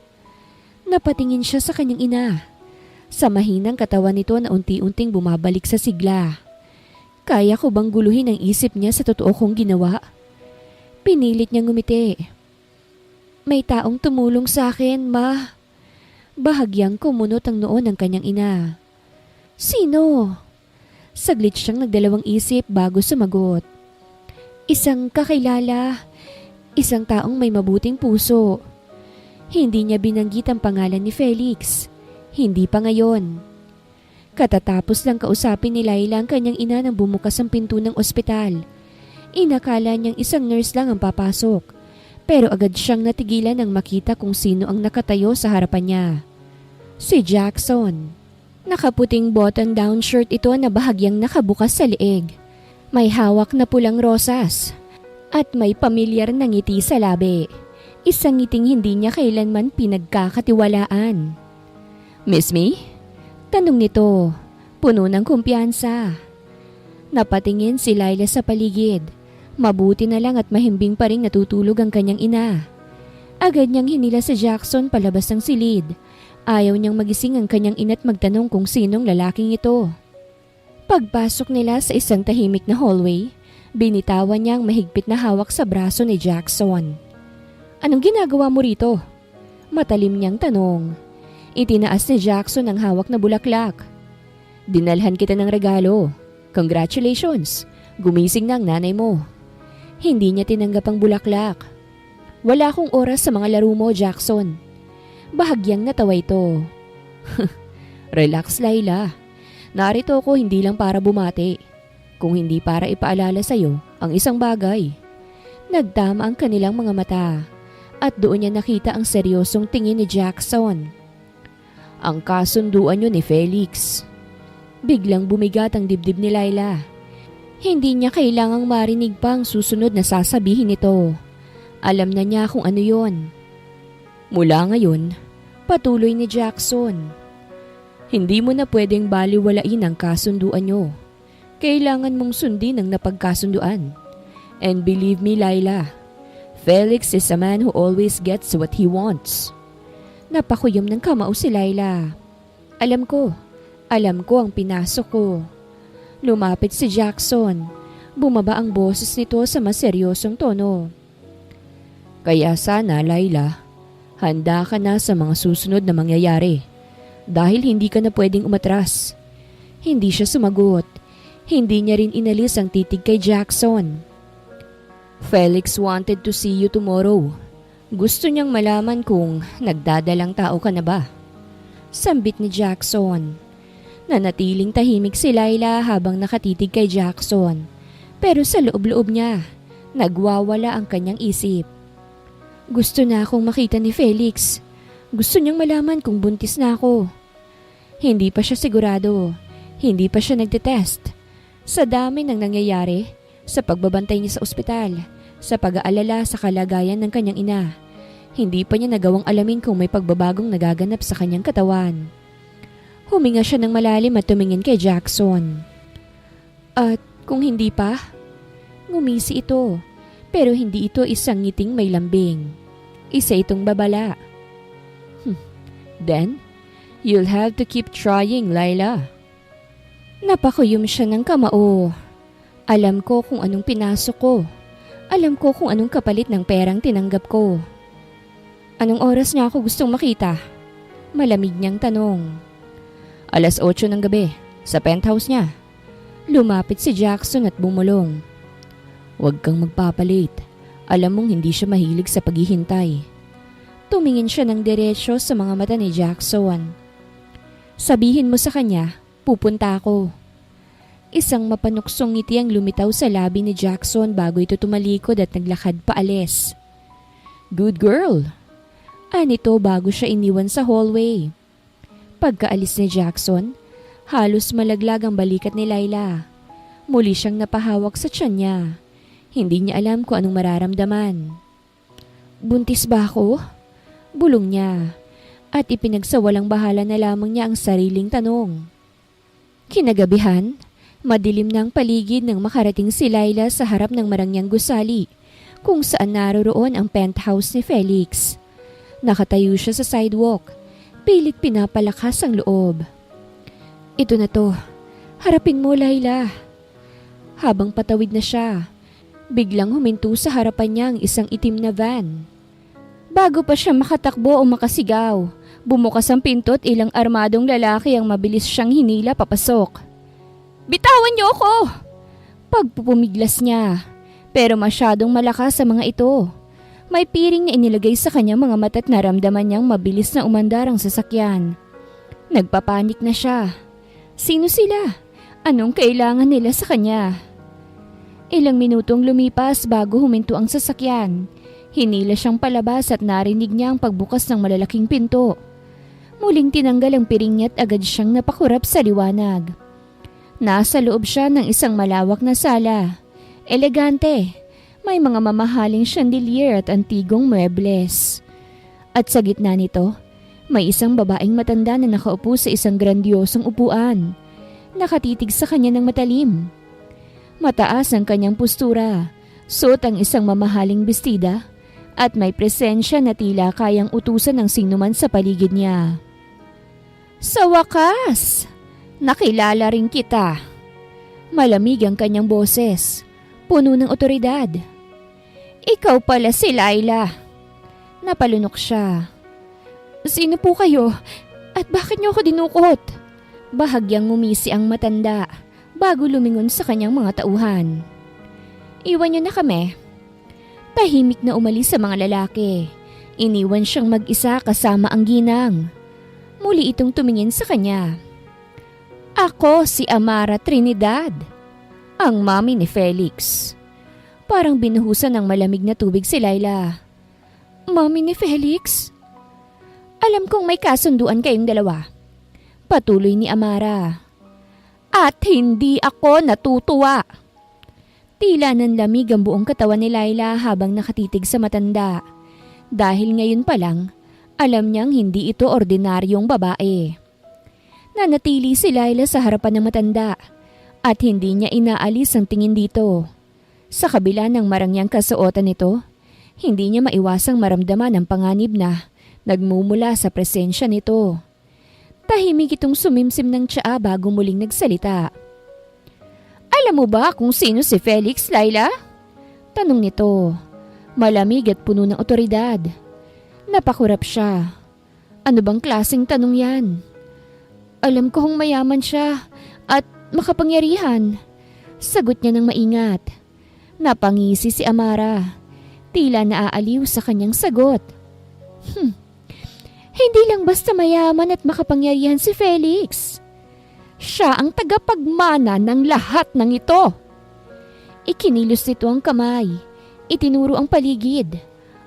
Napatingin siya sa kanyang ina. Sa mahinang katawan nito na unti-unting bumabalik sa sigla. Kaya ko bang guluhin ang isip niya sa totoo kong ginawa? Pinilit niyang ngumiti. May taong tumulong sa akin, Ma. Bahagyang kumunot ang noo ng kanyang ina. Sino? Saglit siyang nagdalawang isip bago sumagot. Isang kakilala. Isang taong may mabuting puso. Hindi niya binanggit ang pangalan ni Felix. Hindi pa ngayon. Katatapos lang kausapin ni Laila ang kanyang ina nang bumukas ang pinto ng ospital. Inakala niyang isang nurse lang ang papasok. Pero agad siyang natigilan nang makita kung sino ang nakatayo sa harapan niya. Si Jackson. Nakaputing button-down shirt ito na bahagyang nakabukas sa leeg. May hawak na pulang rosas. At may pamilyar na ngiti sa labi. Isang ngiting hindi niya kailanman pinagkakatiwalaan. Miss me? Tanong nito. Puno ng kumpiyansa. Napatingin si Laila sa paligid. Mabuti na lang at mahimbing pa rin natutulog ang kanyang ina. Agad niyang hinila si Jackson palabas ng silid. Ayaw niyang magising ang kanyang ina't magtanong kung sinong lalaking ito. Pagpasok nila sa isang tahimik na hallway, binitawan niya ang mahigpit na hawak sa braso ni Jackson. Anong ginagawa mo rito? Matalim niyang tanong. Itinaas ni Jackson ang hawak na bulaklak. Dinalhan kita ng regalo. Congratulations! Gumising na ang nanay mo. Hindi niya tinanggap ang bulaklak. Wala akong oras sa mga laro mo, Jackson. Bahagyang natawa ito. Relax, Laila. Narito ako hindi lang para bumati. Kung hindi para ipaalala sa'yo ang isang bagay. Nagtama ang kanilang mga mata. At doon niya nakita ang seryosong tingin ni Jackson. Ang kasunduan niyo ni Felix. Biglang bumigat ang dibdib ni Laila. Hindi niya kailangang marinig pa ang susunod na sasabihin nito. Alam na niya kung ano yon. Mula ngayon, Patuloy ni Jackson. Hindi mo na pwedeng baliwalain ang kasunduan nyo. Kailangan mong sundin ang napagkasunduan. And believe me, Laila, Felix is a man who always gets what he wants. Napakuyom ng kamao si Laila. Alam ko ang pinasok ko. Lumapit si Jackson. Bumaba ang boses nito sa mas seryosong tono. Kaya sana, Laila, handa ka na sa mga susunod na mangyayari. Dahil hindi ka na pwedeng umatras. Hindi siya sumagot. Hindi niya rin inalis ang titig kay Jackson. Felix wanted to see you tomorrow. Gusto niyang malaman kung nagdadalang tao ka na ba. Sambit ni Jackson. Nanatiling tahimik si Laila habang nakatitig kay Jackson. Pero sa loob-loob niya, nagwawala ang kanyang isip. Gusto na akong makita ni Felix. Gusto niyang malaman kung buntis na ako. Hindi pa siya sigurado. Hindi pa siya nagtetest. Sa dami ng nangyayari, sa pagbabantay niya sa ospital, sa pag-aalala sa kalagayan ng kanyang ina, hindi pa niya nagawang alamin kung may pagbabagong nagaganap sa kanyang katawan. Huminga siya ng malalim at tumingin kay Jackson. At kung hindi pa? Ngumisi ito. Pero hindi ito isang ngiting may lambing. Isa itong babala. Then, you'll have to keep trying, Laila. Napakuyom siya ng kamao. Alam ko kung anong pinasok ko. Alam ko kung anong kapalit ng perang tinanggap ko. Anong oras niya ako gustong makita? Malamig niyang tanong. 8:00 ng gabi, sa penthouse niya. Lumapit si Jackson at bumulong. Huwag kang magpapalit. Alam mong hindi siya mahilig sa paghihintay. Tumingin siya ng diretsyo sa mga mata ni Jackson. Sabihin mo sa kanya, pupunta ako. Isang mapanuksong ngiti ang lumitaw sa labi ni Jackson bago ito tumalikod at naglakad paalis. Good girl! Anito bago siya iniwan sa hallway. Pagkaalis ni Jackson, halos malaglag ang balikat ni Laila. Muli siyang napahawak sa tiyan niya. Hindi niya alam kung anong mararamdaman. Buntis ba ako? Bulong niya. At ipinagsawalang bahala na lamang niya ang sariling tanong. Kinagabihan, madilim na ang paligid nang makarating si Laila sa harap ng marangyang gusali kung saan naroroon ang penthouse ni Felix. Nakatayo siya sa sidewalk. Pilit pinapalakas ang loob. Ito na to. Harapin mo, Laila. Habang patawid na siya, biglang huminto sa harapan niya ang isang itim na van. Bago pa siya makatakbo o makasigaw, bumukas ang pinto at ilang armadong lalaki ang mabilis siyang hinila papasok. Bitawan niyo ako! Pagpupumiglas niya, pero masyadong malakas sa mga ito. May piring na inilagay sa kanyang mga mata at naramdaman niyang mabilis na umandar ang sasakyan. Nagpapanik na siya. Sino sila? Anong kailangan nila sa kanya? Ilang minutong lumipas bago huminto ang sasakyan. Hinila siyang palabas at narinig niya ang pagbukas ng malalaking pinto. Muling tinanggal ang piring niya at agad siyang napakurap sa liwanag. Nasa loob siya ng isang malawak na sala. Elegante. May mga mamahaling chandelier at antigong muebles. At sa gitna nito, may isang babaeng matanda na nakaupo sa isang grandiosong upuan. Nakatitig sa kanya ng matalim. Mataas ang kanyang postura. Suot ang isang mamahaling bestida. At may presensya na tila kayang utusan ng sinuman sa paligid niya. Sa wakas, nakilala rin kita. Malamig ang kanyang boses, puno ng otoridad. Ikaw pala si Laila. Napalunok siya. Sino po kayo? At bakit niyo ako dinukot? Bahagyang ngumisi ang matanda bago lumingon sa kanyang mga tauhan. Iwan niyo na kami. Tahimik na umalis sa mga lalaki. Iniwan siyang mag-isa kasama ang ginang. Muli itong tumingin sa kanya. Ako si Amara Trinidad, ang mami ni Felix. Parang binuhusan ng malamig na tubig si Laila. Mami ni Felix? Alam kong may kasunduan kayong dalawa. Patuloy ni Amara. At hindi ako natutuwa. Tila nanlamig ang buong katawan ni Laila habang nakatitig sa matanda. Dahil ngayon pa lang Alam niyang hindi ito ordinaryong babae. Nanatili si Laila sa harapan ng matanda at hindi niya inaalis ang tingin dito. Sa kabila ng marangyang kasuotan nito, hindi niya maiwasang maramdaman ang panganib na nagmumula sa presensya nito. Tahimik itong sumimsim ng tsaa bago muling nagsalita. Alam mo ba kung sino si Felix, Laila? Tanong nito. Malamig at puno ng otoridad. Napakurap siya. Ano bang klaseng tanong yan? Alam ko kung mayaman siya at makapangyarihan. Sagot niya ng maingat. Napangisi si Amara. Tila naaaliw sa kanyang sagot. Hindi lang basta mayaman at makapangyarihan si Felix. Siya ang tagapagmana ng lahat ng ito. Ikinilos nito ang kamay. Itinuro ang paligid.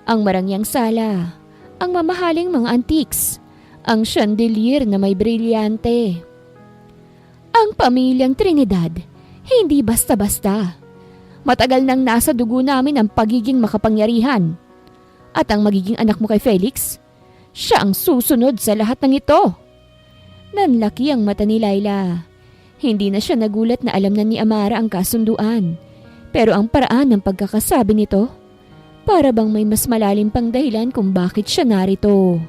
Ang marangyang sala. Ang mamahaling mga antiques. Ang chandelier na may brilyante. Ang pamilyang Trinidad, hindi basta-basta. Matagal nang nasa dugo namin ang pagiging makapangyarihan. At ang magiging anak mo kay Felix, siya ang susunod sa lahat ng ito. Nanlaki ang mata ni Laila. Hindi na siya nagulat na alam na ni Amara ang kasunduan. Pero ang paraan ng pagkakasabi nito, para bang may mas malalim pang dahilan kung bakit siya narito.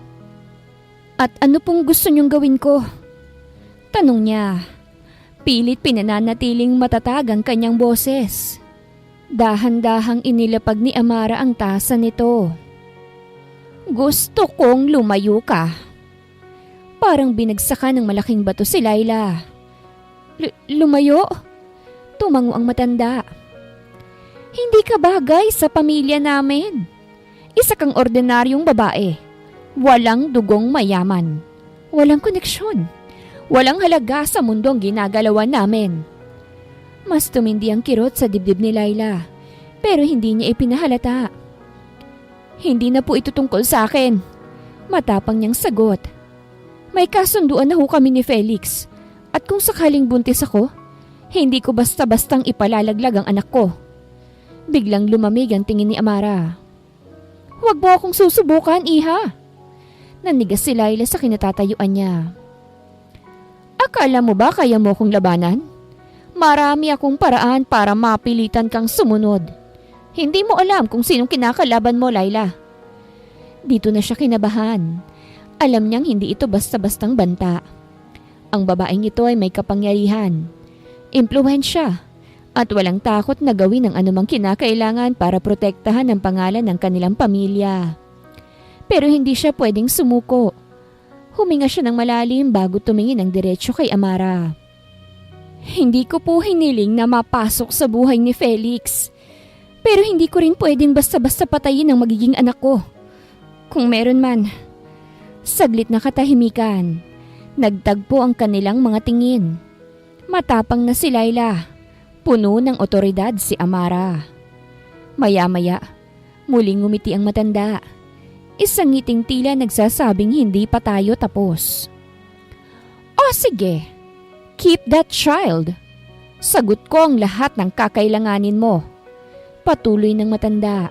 At ano pong gusto niyong gawin ko? Tanong niya. Pilit pinananatiling matatag ang kanyang boses. Dahan-dahang inilapag ni Amara ang tasa nito. Gusto kong lumayo ka. Parang binagsakan ng malaking bato si Laila. Lumayo? Tumango ang matanda. Hindi ka bagay sa pamilya namin. Isa kang ordinaryong babae. Walang dugong mayaman. Walang koneksyon. Walang halaga sa mundong ginagalawan namin. Mas tumindi ang kirot sa dibdib ni Laila, pero hindi niya ipinahalata. Hindi na po ito tungkol sa akin. Matapang niyang sagot. May kasunduan na ho kami ni Felix, at kung sakaling buntis ako, hindi ko basta-bastang ipalalaglag ang anak ko. Biglang lumamig ang tingin ni Amara. Huwag mo akong susubukan, iha. Nanigas si Laila sa kinatatayuan niya. Akala mo ba kaya mo akong labanan? Marami akong paraan para mapilitan kang sumunod. Hindi mo alam kung sinong kinakalaban mo, Laila. Dito na siya kinabahan. Alam niyang hindi ito basta-bastang banta. Ang babaeng ito ay may kapangyarihan, impluwensya, at walang takot na gawin ang anumang kinakailangan para protektahan ang pangalan ng kanilang pamilya. Pero hindi siya pwedeng sumuko. Huminga siya ng malalim bago tumingin ng diretsyo kay Amara. Hindi ko po hiniling na mapasok sa buhay ni Felix. Pero hindi ko rin pwedeng basta-basta patayin ang magiging anak ko. Kung meron man. Saglit na katahimikan. Nagtagpo ang kanilang mga tingin. Matapang na si Laila. Puno ng otoridad si Amara. Maya-maya, muling ngumiti ang matanda. Isang ngiting tila nagsasabing hindi pa tayo tapos. O sige, keep that child. Sagot ko ang lahat ng kakailanganin mo. Patuloy ng matanda.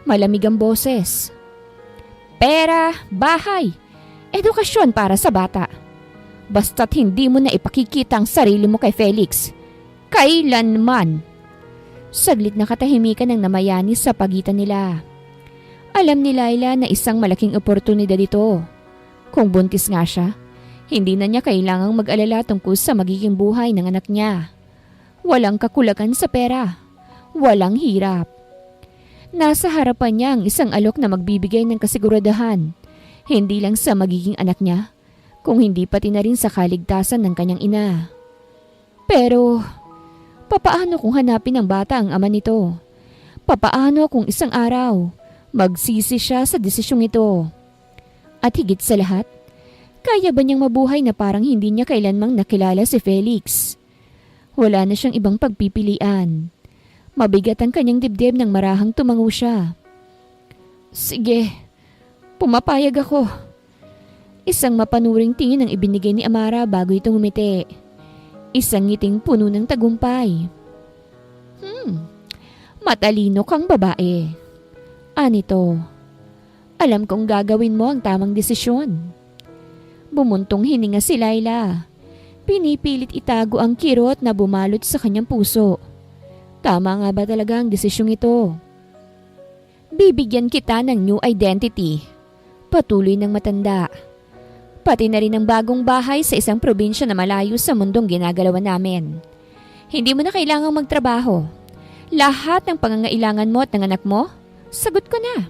Malamig ang boses. Pera, bahay, edukasyon para sa bata. Basta't hindi mo na ipakikita ang sarili mo kay Felix. Kailanman. Saglit na katahimikan ang namayani sa pagitan nila. Alam ni Laila na isang malaking oportunidad ito. Kung buntis nga siya, hindi na niya kailangang mag-alala tungkol sa magiging buhay ng anak niya. Walang kakulakan sa pera. Walang hirap. Nasa harapan niya ang isang alok na magbibigay ng kasiguradahan, hindi lang sa magiging anak niya, kung hindi pati na rin sa kaligtasan ng kanyang ina. Pero, papaano kung hanapin ng bata ang ama nito? Papaano kung isang araw magsisi siya sa desisyong ito? At higit sa lahat, kaya ba niyang mabuhay na parang hindi niya kailanmang nakilala si Felix? Wala na siyang ibang pagpipilian. Mabigat ang kanyang dibdib nang marahang tumango siya. Sige, pumapayag ako. Isang mapanuring tingin ang ibinigay ni Amara bago ito ngumiti. Isang ngiting puno ng tagumpay. Matalino kang babae. Anito. Alam kong gagawin mo ang tamang desisyon. Bumuntong hininga si Laila. Pinipilit itago ang kirot na bumalot sa kanyang puso. Tama nga ba talaga ang desisyong ito? Bibigyan kita ng new identity. Patuloy ng matanda. Pati na rin ang bagong bahay sa isang probinsya na malayo sa mundong ginagalawan namin. Hindi mo na kailangang magtrabaho. Lahat ng pangangailangan mo at ng anak mo, sagot ko na.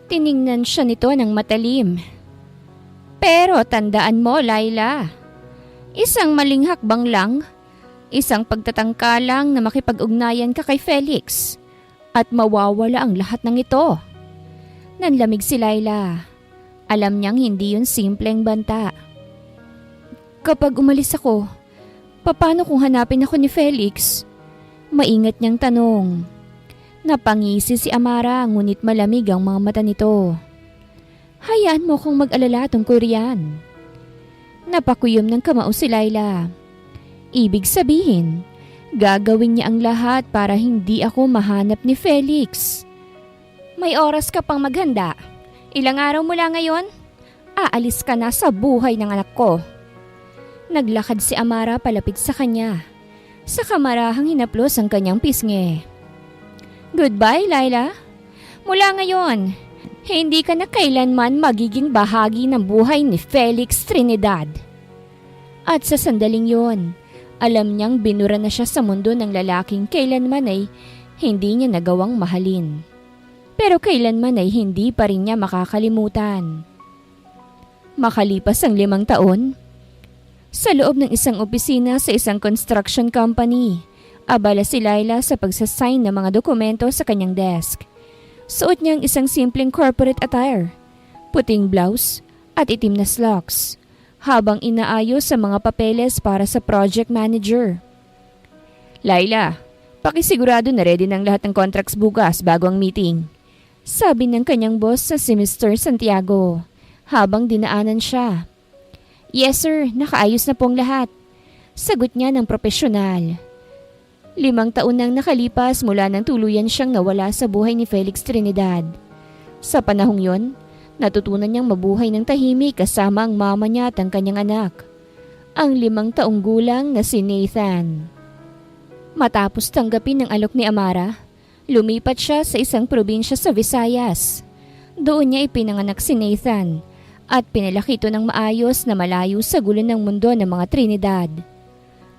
Tiningnan siya nito ng matalim. Pero tandaan mo, Laila, isang maling hakbang lang, isang pagtatangka lang na makipag-ugnayan ka kay Felix at mawawala ang lahat ng ito. Nanlamig si Laila. Alam niyang hindi yun simpleng banta. Kapag umalis ako, paano kung hanapin ako ni Felix? Maingat niyang tanong. Napangisi si Amara ngunit malamig ang mga mata nito. Hayaan mo kong mag-alala tungkol riyan. Napakuyom ng kamao si Laila. Ibig sabihin, gagawin niya ang lahat para hindi ako mahanap ni Felix. May oras ka pang maghanda. Ilang araw mula ngayon, aalis ka na sa buhay ng anak ko. Naglakad si Amara palapit sa kanya. Sa kamarahang hinaplos ang kanyang pisngi. Goodbye, Laila. Mula ngayon, hindi ka na kailanman magiging bahagi ng buhay ni Felix Trinidad. At sa sandaling yon, alam niyang binura na siya sa mundo ng lalaking kailanman ay hindi niya nagawang mahalin. Pero kailanman ay hindi pa rin niya makakalimutan. Makalipas ang 5 taon, sa loob ng isang opisina sa isang construction company, abala si Laila sa pagsasign ng mga dokumento sa kanyang desk. Suot niya ang isang simpleng corporate attire, puting blouse at itim na slacks, habang inaayos sa mga papeles para sa project manager. Laila, pakisigurado na ready ng lahat ng contracts bukas bago ang meeting. Sabi ng kanyang boss sa si Mr. Santiago habang dinaanan siya. Yes sir, nakaayos na pong lahat. Sagot niya ng propesyonal. 5 taon nang nakalipas mula nang tuluyan siyang nawala sa buhay ni Felix Trinidad. Sa panahong yon, natutunan niyang mabuhay ng tahimik kasama ang mama niya at ang kanyang anak, ang 5 taong gulang na si Nathan. Matapos tanggapin ng alok ni Amara, lumipat siya sa isang probinsya sa Visayas. Doon niya ipinanganak si Nathan at pinalaki ito ng maayos na malayo sa gulo ng mundo ng mga Trinidad.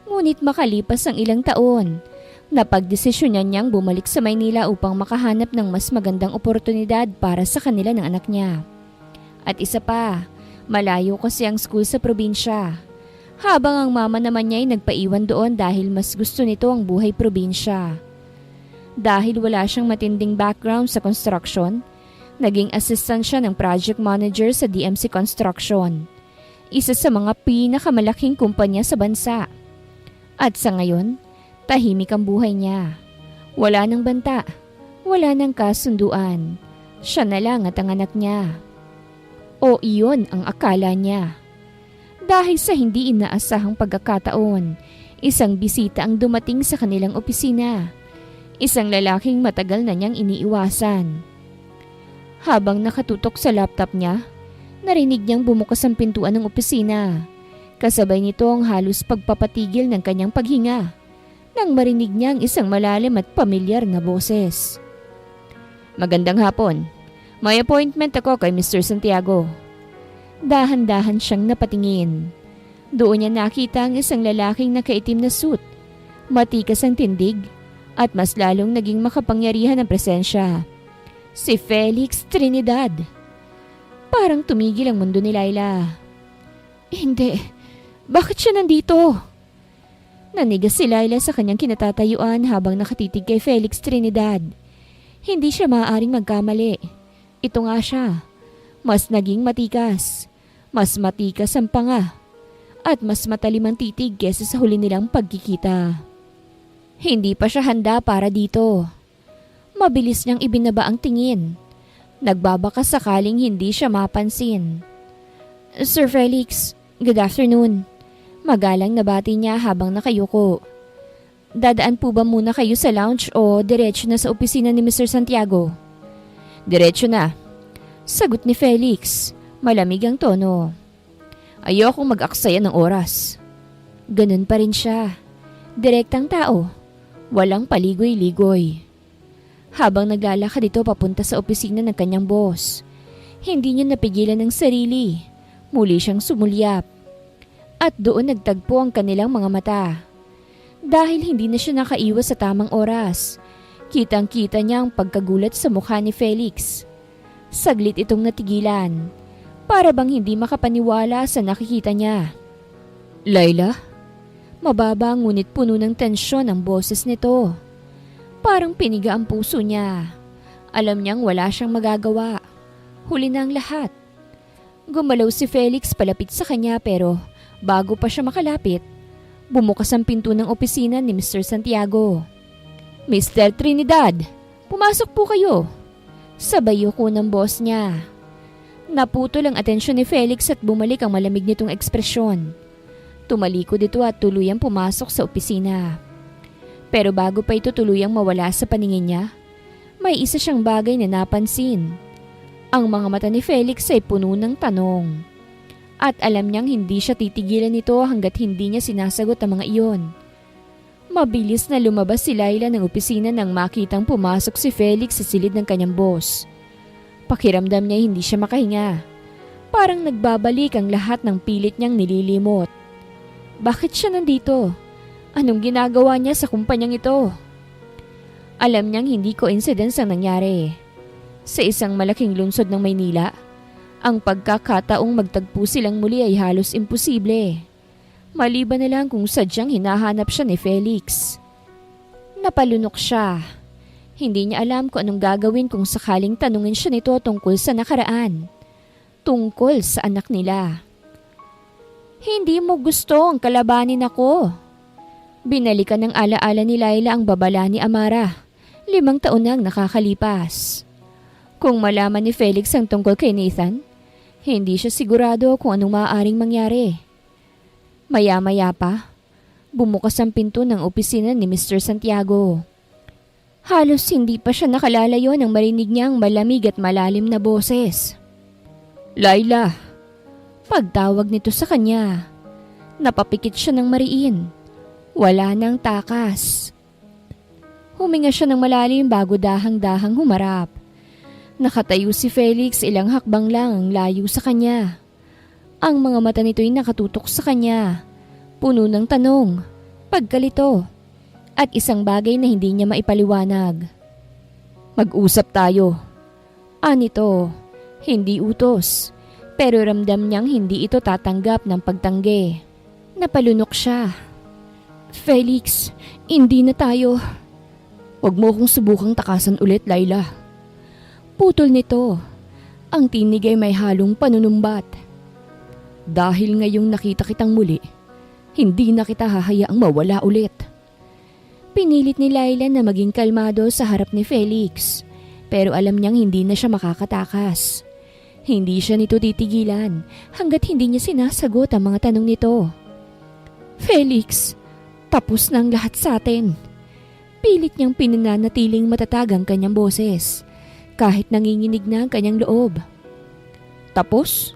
Ngunit makalipas ang ilang taon, napagdesisyonan niyang bumalik sa Maynila upang makahanap ng mas magandang oportunidad para sa kanila ng anak niya. At isa pa, malayo kasi ang school sa probinsya. Habang ang mama naman niya ay nagpaiwan doon dahil mas gusto nito ang buhay probinsya. Dahil wala siyang matinding background sa construction, naging assistant siya ng project manager sa DMC Construction, isa sa mga pinakamalaking kumpanya sa bansa. At sa ngayon, tahimik ang buhay niya. Wala nang banta, wala nang kasunduan. Siya na lang at ang anak niya. O iyon ang akala niya. Dahil sa hindi inaasahang pagkakataon, isang bisita ang dumating sa kanilang opisina. Isang lalaking matagal na niyang iniiwasan. Habang nakatutok sa laptop niya, narinig niyang bumukas ang pintuan ng opisina. Kasabay nito ang halos pagpapatigil ng kanyang paghinga nang marinig niya ang isang malalim at pamilyar na boses. Magandang hapon. May appointment ako kay Mr. Santiago. Dahan-dahan siyang napatingin. Doon niya nakita ang isang lalaking nakaitim na suit. Matikas ang tindig at mas lalong naging makapangyarihan ang presensya. Si Felix Trinidad. Parang tumigil ang mundo ni Laila. Hindi. Bakit siya nandito? Nanigas si Laila sa kanyang kinatatayuan habang nakatitig kay Felix Trinidad. Hindi siya maaaring magkamali. Ito nga siya. Mas naging matikas. Mas matikas ang panga. At mas matalim ang titig kesa sa huli nilang pagkikita. Hindi pa siya handa para dito. Mabilis niyang ibinaba ang tingin. Nagbabaka sakaling hindi siya mapansin. Sir Felix, good afternoon. Magalang nabati niya habang nakayuko. Dadaan po ba muna kayo sa lounge o diretso na sa opisina ni Mr. Santiago? Diretso na. Sagot ni Felix, malamig ang tono. Ayokong mag-aksaya ng oras. Ganun pa rin siya. Direktang tao. Walang paligoy-ligoy. Habang naglalakad ito papunta sa opisina ng kanyang boss, hindi niya napigilan ng sarili. Muli siyang sumulyap. At doon nagtagpo ang kanilang mga mata. Dahil hindi na siya nakaiwas sa tamang oras, kitang-kita niya ang pagkagulat sa mukha ni Felix. Saglit itong natigilan, para bang hindi makapaniwala sa nakikita niya. Layla? Mababa ngunit puno ng tensyon ang boses nito. Parang piniga ang puso niya. Alam niyang wala siyang magagawa. Huli na ang lahat. Gumalaw si Felix palapit sa kanya pero bago pa siya makalapit, bumukas ang pinto ng opisina ni Mr. Santiago. Mr. Trinidad, pumasok po kayo. Sabay yuko ng boss niya. Naputol ang atensyon ni Felix at bumalik ang malamig nitong ekspresyon. Tumalikod ito at tuluyang pumasok sa opisina. Pero bago pa ito tuluyang mawala sa paningin niya, may isa siyang bagay na napansin. Ang mga mata ni Felix ay puno ng tanong. At alam niyang hindi siya titigilan nito hanggat hindi niya sinasagot ang mga iyon. Mabilis na lumabas si Layla ng opisina nang makitang pumasok si Felix sa silid ng kanyang boss. Pakiramdam niya hindi siya makahinga. Parang nagbabalik ang lahat ng pilit niyang nililimot. Bakit siya nandito? Anong ginagawa niya sa kumpanyang ito? Alam niyang hindi coincidence ang nangyari. Sa isang malaking lungsod ng Maynila, ang pagkakataong magtagpo silang muli ay halos imposible. Maliban na lang kung sadyang hinahanap siya ni Felix. Napalunok siya. Hindi niya alam kung anong gagawin kung sakaling tanungin siya nito tungkol sa nakaraan. Tungkol sa anak nila. Hindi mo gusto ang kalabanin ako. Binalikan ng alaala ni Layla ang babala ni Amara. 5 taon nang nakakalipas. Kung malaman ni Felix ang tungkol kay Nathan, hindi siya sigurado kung anong maaaring mangyari. Maya-maya pa, bumukas ang pinto ng opisina ni Mr. Santiago. Halos hindi pa siya nakalalayo nang marinig niya ang malamig at malalim na boses. Layla! Pagtawag nito sa kanya, napapikit siya ng mariin. Wala nang takas. Huminga siya ng malalim bago dahang-dahang humarap. Nakatayo si Felix, ilang hakbang lang ang layo sa kanya. Ang mga mata nito'y nakatutok sa kanya. Puno ng tanong, pagkalito, at isang bagay na hindi niya maipaliwanag. Mag-usap tayo. Anito, hindi utos, pero ramdam niyang hindi ito tatanggap ng pagtanggi. Napalunok siya. Felix, hindi na tayo. Huwag mo akong subukang takasan ulit, Layla. Putol nito. Ang tinig ay may halong panunumbat. Dahil ngayong nakita kitang muli, hindi na kita hahayaang mawala ulit. Pinilit ni Layla na maging kalmado sa harap ni Felix, pero alam niyang hindi na siya makakatakas. Hindi siya nito titigilan hanggat hindi niya sinasagot ang mga tanong nito. Felix, tapos na ang lahat sa atin. Pilit niyang pinananatiling matatag ang kanyang boses, kahit nanginginig na ang kanyang loob. Tapos?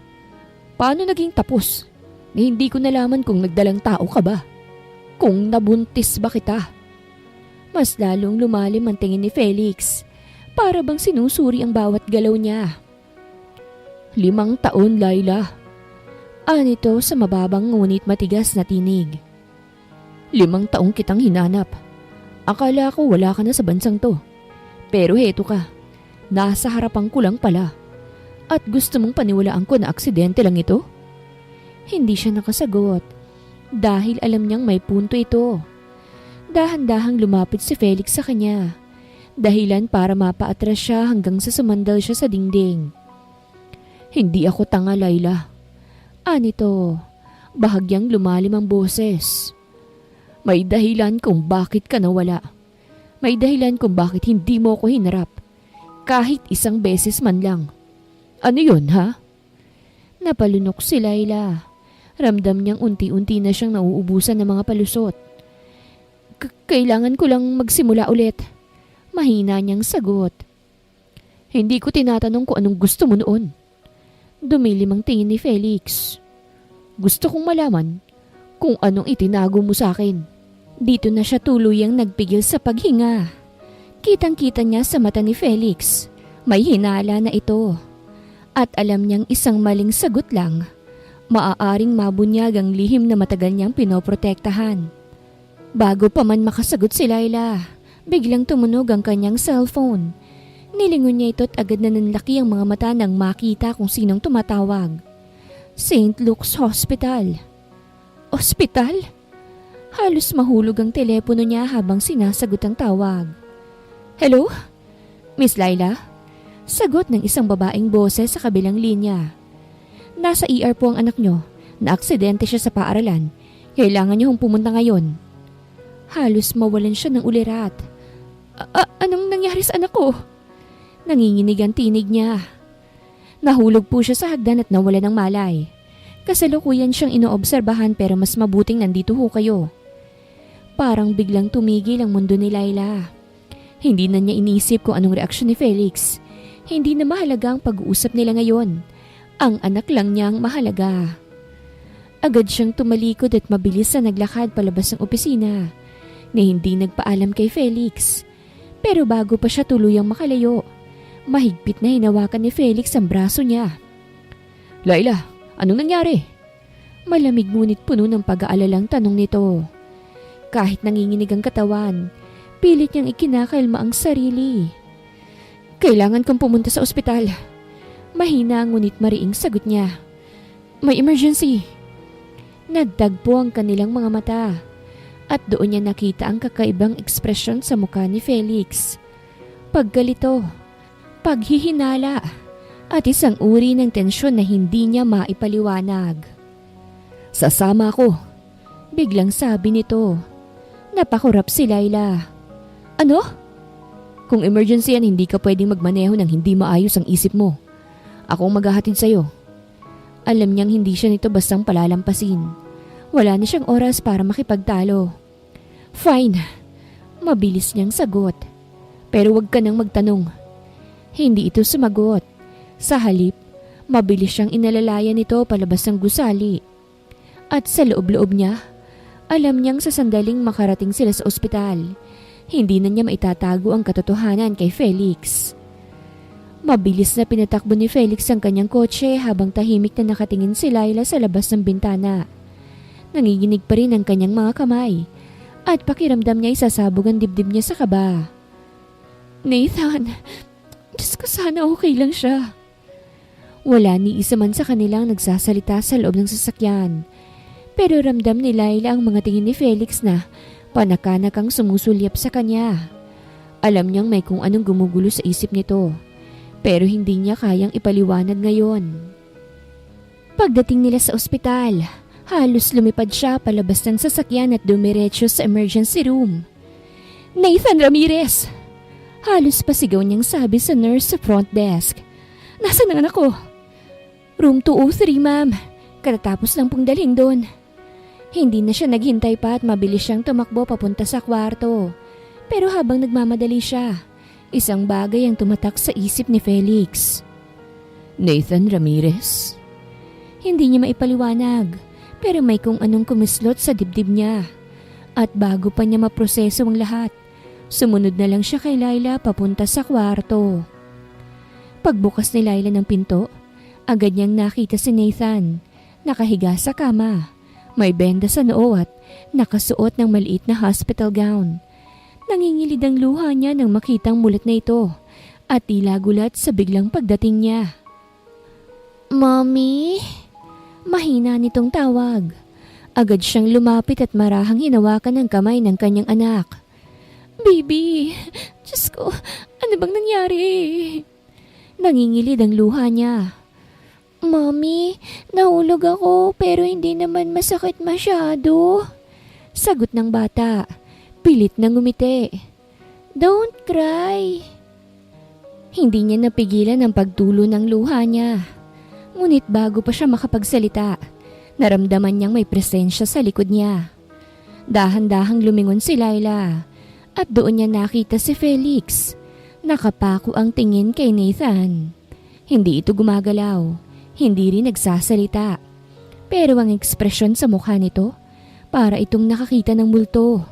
Paano naging tapos? Na hindi ko nalaman kung nagdalang tao ka ba? Kung nabuntis ba kita? Mas lalong lumalim ang tingin ni Felix, para bang sinusuri ang bawat galaw niya. 5 taon, Layla. Anito sa mababang ngunit matigas na tinig. 5 taong kitang hinanap. Akala ko wala ka na sa bansang to. Pero heto ka. Nasa harapan ko lang pala. At gusto mong paniwalaan ko na aksidente lang ito? Hindi siya nakasagot dahil alam niyang may punto ito. Dahan-dahang lumapit si Felix sa kanya. Dahilan para mapaatras siya hanggang sa sumandal siya sa dingding. Hindi ako tanga, Layla. Anito, bahagyang lumalim ang boses. May dahilan kung bakit ka nawala. May dahilan kung bakit hindi mo ako hinarap. Kahit isang beses man lang. Ano yun, ha? Napalunok si Layla. Ramdam niyang unti-unti na siyang nauubusan ng mga palusot. Kailangan ko lang magsimula ulit. Mahina niyang sagot. Hindi ko tinatanong kung anong gusto mo noon. Dumilim ang tingin ni Felix. Gusto kong malaman kung anong itinago mo sa akin. Dito na siya tuluyang nagpigil sa paghinga. Kitang-kita niya sa mata ni Felix. May hinala na ito. At alam niyang isang maling sagot lang, maaaring mabunyag ang lihim na matagal niyang pinoprotektahan. Bago pa man makasagot si Laila, biglang tumunog ang kanyang cellphone. Nilingon niya ito at agad na nanlaki ang mga mata nang makita kung sinong tumatawag. St. Luke's Hospital. Ospital? Halos mahulog ang telepono niya habang sinasagot ang tawag. Hello? Miss Laila? Sagot ng isang babaeng boses sa kabilang linya. Nasa ER po ang anak nyo. Na-aksidente siya sa paaralan. Kailangan niyo pumunta ngayon. Halos mawalan siya ng ulirat. Anong nangyari sa anak ko? Nanginginig ang tinig niya. Nahulog po siya sa hagdan at nawala ng malay. Kasalukuyan siyang inoobserbahan pero mas mabuting nandito ho kayo. Parang biglang tumigil ang mundo ni Laila. Hindi na niya inisip kung anong reaksyon ni Felix. Hindi na mahalaga ang pag-uusap nila ngayon. Ang anak lang niya ang mahalaga. Agad siyang tumalikod at mabilis na naglakad palabas ng opisina na hindi nagpaalam kay Felix. Pero bago pa siya tuluyang makalayo, mahigpit na hinawakan ni Felix ang braso niya. Laila, anong nangyari? Malamig ngunit puno ng pag-aalalang tanong nito. Kahit nanginginig ang katawan, pilit niyang ikinakalma ang sarili. Kailangan kong pumunta sa ospital. Mahina ngunit mariing sagot niya. May emergency. Nagtagpo ang kanilang mga mata at doon niya nakita ang kakaibang ekspresyon sa mukha ni Felix. Paggalito, paghihinala at isang uri ng tensyon na hindi niya maipaliwanag. Sasama ako, biglang sabi nito. Napakurap si Laila. Ano? Kung emergency yan, hindi ka pwedeng magmaneho nang hindi maayos ang isip mo. Ako ang maghahatid sa'yo. Alam niyang hindi siya nito bastang palalampasin. Wala na siyang oras para makipagtalo. Fine. Mabilis niyang sagot. Pero wag ka nang magtanong. Hindi ito sumagot. Sa halip, mabilis siyang inalalayan nito palabas ng gusali. At sa loob-loob niya, alam niyang sa sandaling makarating sila sa ospital, hindi na niya maitatago ang katotohanan kay Felix. Mabilis na pinatakbo ni Felix ang kanyang kotse habang tahimik na nakatingin si Laila sa labas ng bintana. Nanginginig pa rin ang kanyang mga kamay at pakiramdam niya isasabog ang dibdib niya sa kaba. Nathan, Diyos ko sana okay lang siya. Wala ni isa man sa kanilang nagsasalita sa loob ng sasakyan. Pero ramdam ni Laila ang mga tingin ni Felix na panakanak ang sumusulyap sa kanya. Alam niyang may kung anong gumugulo sa isip nito, pero hindi niya kayang ipaliwanag ngayon. Pagdating nila sa ospital, halos lumipad siya palabas ng sasakyan at dumiretso sa emergency room. Nathan Ramirez! Halos pasigaw niyang sabi sa nurse sa front desk. Nasaan ang anak ko? Room 203, ma'am. Katatapos lang pong dalhin doon. Hindi na siya naghintay pa at mabilis siyang tumakbo papunta sa kwarto. Pero habang nagmamadali siya, isang bagay ang tumatak sa isip ni Felix. Nathan Ramirez? Hindi niya maipaliwanag, pero may kung anong kumislot sa dibdib niya. At bago pa niya maproseso ang lahat, sumunod na lang siya kay Laila papunta sa kwarto. Pagbukas ni Laila ng pinto, agad niyang nakita si Nathan, nakahiga sa kama. May benda sa noo at nakasuot ng maliit na hospital gown. Nangingilid ang luha niya nang makitang mulat na ito at tila gulat sa biglang pagdating niya. Mommy? Mahina nitong tawag. Agad siyang lumapit at marahang hinawakan ang kamay ng kanyang anak. Baby, Diyos ko, ano bang nangyari? Nangingilid ang luha niya. Mommy, nahulog ako pero hindi naman masakit masyado. Sagot ng bata. Pilit na ngumiti. Don't cry. Hindi niya napigilan ang pagtulo ng luha niya. Ngunit bago pa siya makapagsalita, naramdaman niyang may presensya sa likod niya. Dahan-dahang lumingon si Laila at doon niya nakita si Felix. Nakapako ang tingin kay Nathan. Hindi ito gumagalaw, hindi rin nagsasalita. Pero ang ekspresyon sa mukha nito, para itong nakakita ng multo.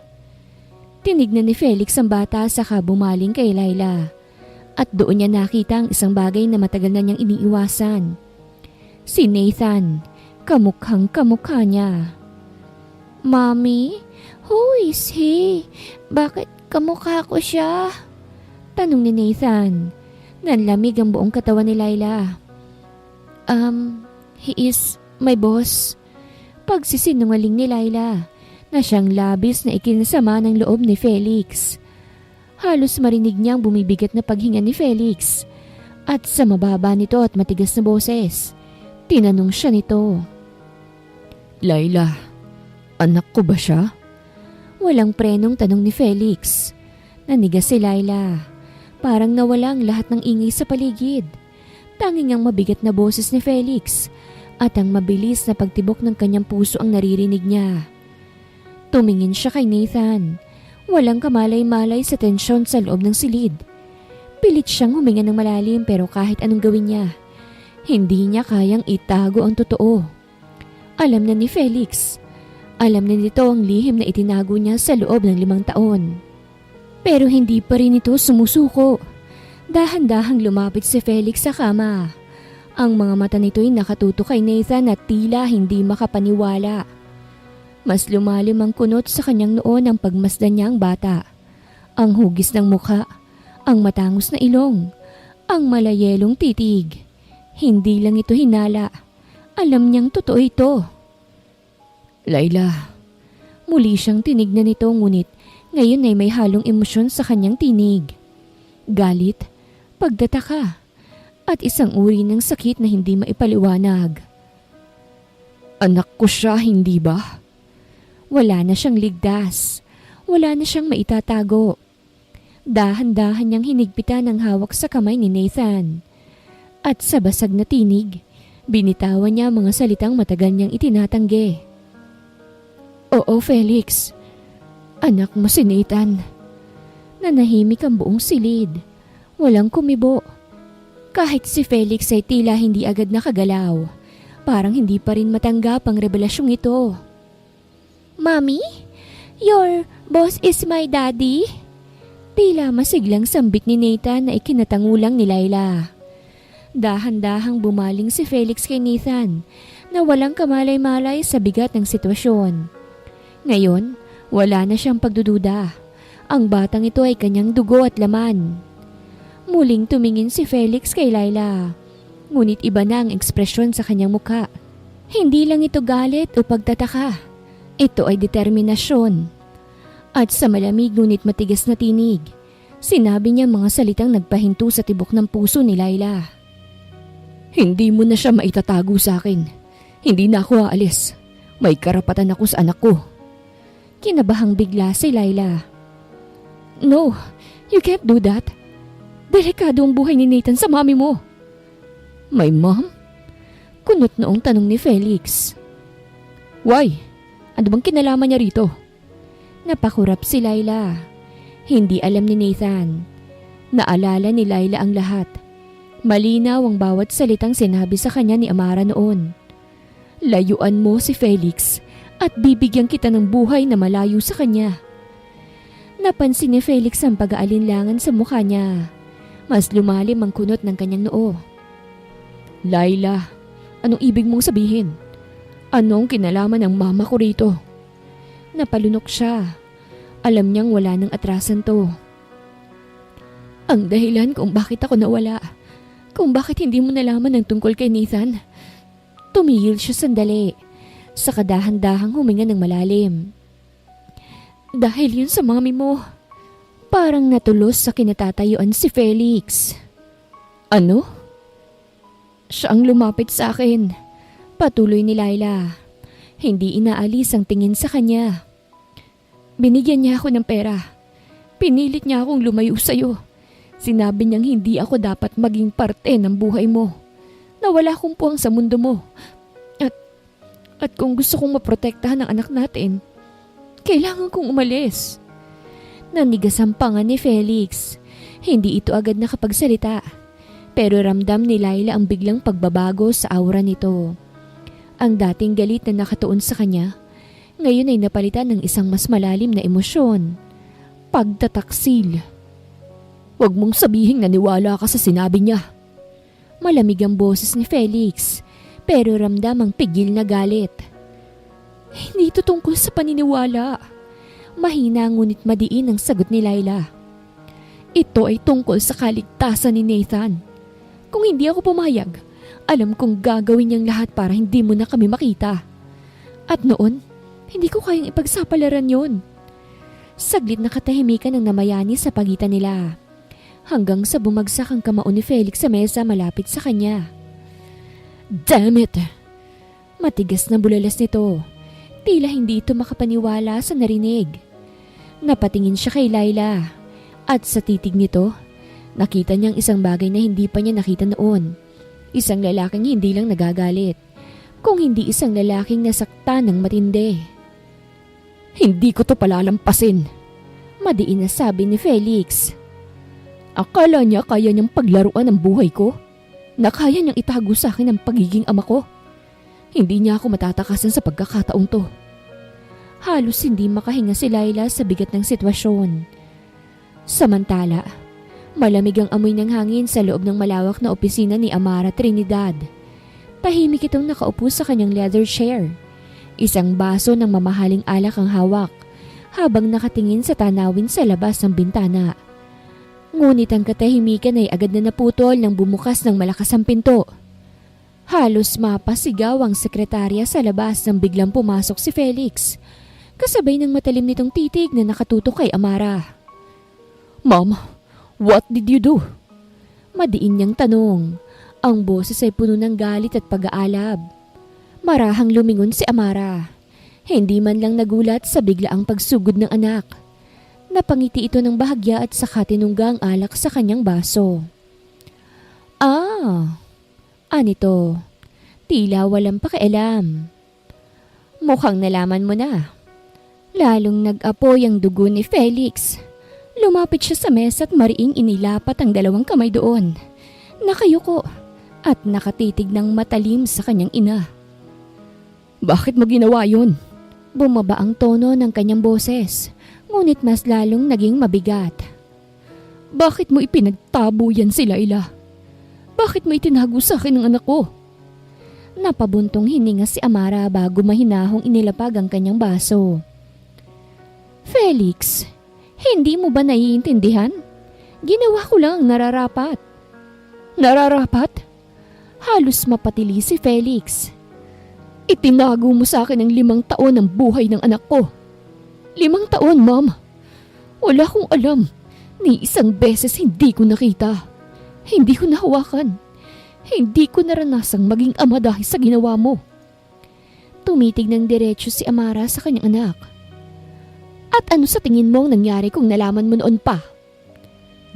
Tinignan ni Felix ang bata saka bumaling kay Laila. At doon niya nakita ang isang bagay na matagal na niyang iniiwasan. Si Nathan, kamukhang kamukha niya. "Mommy, who is he? Bakit kamukha ko siya?" Tanong ni Nathan. Nanlamig ang buong katawan ni Laila. He is my boss." Pagsisinungaling ni Laila na siyang labis na ikinasama ng loob ni Felix. Halos marinig niyang bumibigat na paghinga ni Felix. At sa mababa nito at matigas na boses, tinanong siya nito. "Laila, anak ko ba siya?" Walang prenong tanong ni Felix. Nanigas si Laila. Parang nawala ang lahat ng ingay sa paligid. Tanging ang mabigat na boses ni Felix at ang mabilis na pagtibok ng kanyang puso ang naririnig niya. Tumingin siya kay Nathan. Walang kamalay-malay sa tensyon sa loob ng silid. Pilit siyang huminga ng malalim pero kahit anong gawin niya, hindi niya kayang itago ang totoo. Alam na ni Felix. Alam na nito ang lihim na itinago niya sa loob ng 5 taon. Pero hindi pa rin ito sumusuko. Dahan-dahang lumapit si Felix sa kama. Ang mga mata nito'y nakatuto kay Nathan at tila hindi makapaniwala. Mas lumalim ang kunot sa kanyang noo ng pagmasdan niya ang bata. Ang hugis ng mukha, ang matangos na ilong, ang malayelong titig. Hindi lang ito hinala. Alam niyang totoo ito. "Laila." Muli siyang tinignan nito ngunit ngayon ay may halong emosyon sa kanyang tinig. Galit, pagtataka, at isang uri ng sakit na hindi maipaliwanag. "Anak ko siya, hindi ba?" Wala na siyang ligtas. Wala na siyang maitatago. Dahan-dahan niyang hinigpitan ang hawak sa kamay ni Nathan. At sa basag na tinig, binitawan niya mga salitang matagal niyang itinatanggi. "Oo, Felix. Anak mo si Nathan." Nanahimik ang buong silid. Walang kumibo. Kahit si Felix ay tila hindi agad nakagalaw. Parang hindi pa rin matanggap ang revelasyong ito. "Mommy, your boss is my daddy?" Tila masiglang sambit ni Nathan na ikinatangulang ni Laila. Dahan-dahang bumaling si Felix kay Nathan na walang kamalay-malay sa bigat ng sitwasyon. Ngayon, wala na siyang pagdududa. Ang batang ito ay kanyang dugo at laman. Muling tumingin si Felix kay Laila. Ngunit iba na ang ekspresyon sa kanyang mukha. Hindi lang ito galit o pagtataka. Ito ay determinasyon. At sa malamig ngunit matigas na tinig, sinabi niya mga salitang nagpahinto sa tibok ng puso ni Laila. "Hindi mo na siya maitatago sa akin. Hindi na ako aalis. May karapatan ako sa anak ko." Kinabahang bigla si Laila. "No, you can't do that. Delikado ang buhay ni Nathan sa mami mo." "My mom?" Kunot noong tanong ni Felix. "Why? Ano bang kinalaman niya rito?" Napakurap si Laila. Hindi alam ni Nathan. Naalala ni Laila ang lahat. Malinaw ang bawat salitang sinabi sa kanya ni Amara noon. "Layuan mo si Felix at bibigyan kita ng buhay na malayo sa kanya." Napansin ni Felix ang pag-aalinlangan sa mukha niya. Mas lumalim ang kunot ng kanyang noo. "Laila, anong ibig mong sabihin? Anong kinalaman ng mama ko rito?" Napalunok siya. Alam niyang wala nang atrasan to. "Ang dahilan kung bakit ako nawala, kung bakit hindi mo nalaman ang tungkol kay Nathan." Tumigil siya sandali. Sa kadahan-dahang huminga ng malalim. "Dahil yun sa mami mo." Parang natulos sa kinatatayuan si Felix. "Ano?" "Siya ang lumapit sa akin." Patuloy ni Laila. Hindi inaalis ang tingin sa kanya. "Binigyan niya ako ng pera. Pinilit niya akong lumayo sa'yo. Sinabi niyang hindi ako dapat maging parte ng buhay mo. Na wala akong puwang sa mundo mo. At kung gusto kong maprotektahan ang anak natin, kailangan kong umalis." Nanigas ang panga ni Felix. Hindi ito agad nakapagsalita, pero ramdam ni Laila ang biglang pagbabago sa aura nito. Ang dating galit na nakatuon sa kanya, ngayon ay napalitan ng isang mas malalim na emosyon. Pagtataksil. Huwag mong sabihing naniwala ka sa sinabi niya. Malamig ang boses ni Felix, pero ramdam ang pigil na galit. Hindi ito tungkol sa paniniwala. Mahina ngunit madiin ang sagot ni Laila. Ito ay tungkol sa kaligtasan ni Nathan. Kung hindi ako pumayag, alam kong gagawin niyang lahat para hindi mo na kami makita. At noon, hindi ko kayang ipagsapalaran yon. Saglit na katahimikan ang namayani sa pagitan nila, hanggang sa bumagsak ang kamao ni Felix sa mesa malapit sa kanya. Damn it! Matigas na bulalas nito. Tila hindi ito makapaniwala sa narinig. Napatingin siya kay Laila, at sa titig nito, nakita niyang isang bagay na hindi pa niya nakita noon. Isang lalaking hindi lang nagagalit, kung hindi isang lalaking nasaktan ng matindi. Hindi ko to palalampasin. Madiin na sabi ni Felix. Akala niya kaya niyang paglaruan ang buhay ko? Na kaya niyang itago sa akin ang pagiging ama ko? Hindi niya ako matatakasan sa pagkakataong to. Halos hindi makahinga si Laila sa bigat ng sitwasyon. Samantala, malamig ang amoy ng hangin sa loob ng malawak na opisina ni Amara Trinidad. Tahimik itong nakaupo sa kanyang leather chair. Isang baso ng mamahaling alak ang hawak habang nakatingin sa tanawin sa labas ng bintana. Ngunit ang katahimikan ay agad na naputol nang bumukas ng malakas ang pinto. Halos mapasigaw ang sekretarya sa labas nang biglang pumasok si Felix, kasabay ng matalim nitong titig na nakatutok kay Amara. Ma'am, what did you do? Madiin niyang tanong. Ang boses ay puno ng galit at pag-aalab. Marahang lumingon si Amara. Hindi man lang nagulat sa biglaang pagsugod ng anak. Napangiti ito ng bahagya at saka tinungga ang alak sa kanyang baso. Anito, tila walang pakialam. Mukhang nalaman mo na. Lalong nag-apoy ang dugo ni Felix. Lumapit siya sa mesa at mariing inilapat ang dalawang kamay doon. Nakayuko at nakatitig ng matalim sa kanyang ina. Bakit mo ginawa yun? Bumaba ang tono ng kanyang boses, ngunit mas lalong naging mabigat. Bakit mo ipinagtabo yan si Laila? Bakit mo itinago sa akin ang anak ko? Napabuntong hininga si Amara bago mahinahong inilapag ang kanyang baso. Felix, hindi mo ba naiintindihan? Ginawa ko lang ang nararapat. Nararapat? Halos mapatili si Felix. Itinago mo sa akin ang 5 taon ng buhay ng anak ko. 5 taon, Ma'am. Wala akong alam. Ni isang beses hindi ko nakita. Hindi ko nahawakan. Hindi ko naranasang maging ama dahil sa ginawa mo. Tumitig ng diretso si Amara sa kanyang anak. At ano sa tingin mo ang nangyari kung nalaman mo noon pa?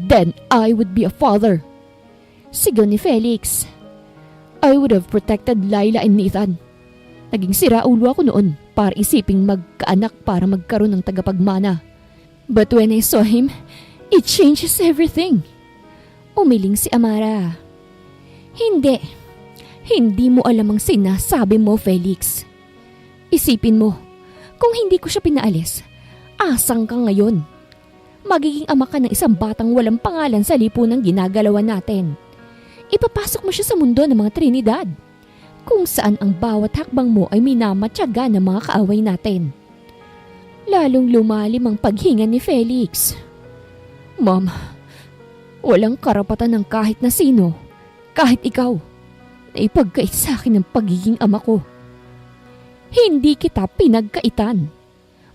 Then I would be a father. Sigaw ni Felix. I would have protected Laila and Nathan. Naging siraulo ako noon para isiping magkaanak para magkaroon ng tagapagmana. But when I saw him, it changes everything. Umiling si Amara. Hindi. Hindi mo alam ang sinasabi mo, Felix. Isipin mo, kung hindi ko siya pinaalis, asang ka ngayon? Magiging ama ka ng isang batang walang pangalan sa lipunang ginagalawan natin. Ipapasok mo siya sa mundo ng mga Trinidad, kung saan ang bawat hakbang mo ay minamatyaga ng mga kaaway natin. Lalong lumalim ang paghinga ni Felix. Ma'am, walang karapatan ng kahit na sino, kahit ikaw, na ipagkait sa akin ang pagiging ama ko. Hindi kita pinagkaitan.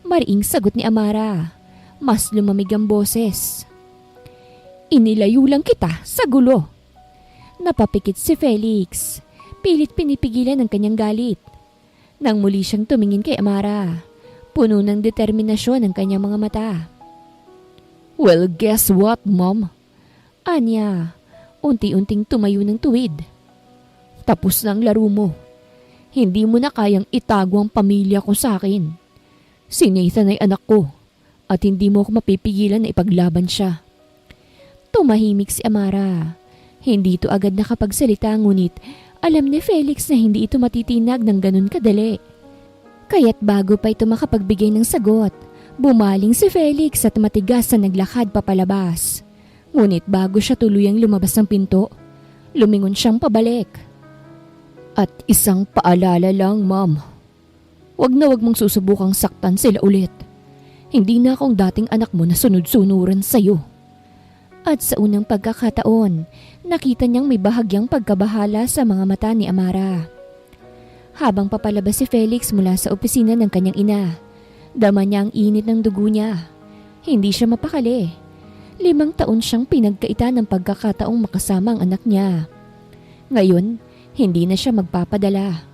Mariing sagot ni Amara. Mas lumamig ang boses. Inilayo lang kita sa gulo. Napapikit si Felix. Pilit pinipigilan ang kanyang galit. Nang muli siyang tumingin kay Amara, puno ng determinasyon ang kanyang mga mata. Well, guess what, Mom? Anya, unti-unting tumayo ng tuwid. Tapos na ang laro mo. Hindi mo na kayang itago ang pamilya ko sa akin. Si Nathan ay anak ko at hindi mo ako mapipigilan na ipaglaban siya. Tumahimik si Amara. Hindi ito agad nakapagsalita ngunit alam ni Felix na hindi ito matitinag ng ganun kadali. Kaya't bago pa ito makapagbigay ng sagot, bumaling si Felix at matigas na naglakad papalabas. Ngunit bago siya tuluyang lumabas ng pinto, lumingon siyang pabalik. At isang paalala lang, Ma'am. Wag na wag mong susubukang saktan sila ulit. Hindi na akong dating anak mo na sunod-sunuran sa'yo. At sa unang pagkakataon, nakita niyang may bahagyang pagkabahala sa mga mata ni Amara. Habang papalabas si Felix mula sa opisina ng kanyang ina, dama niya ang init ng dugo niya. Hindi siya mapakali. 5 taon siyang pinagkaita ng pagkakataong makasama ang anak niya. Ngayon, hindi na siya magpapadala.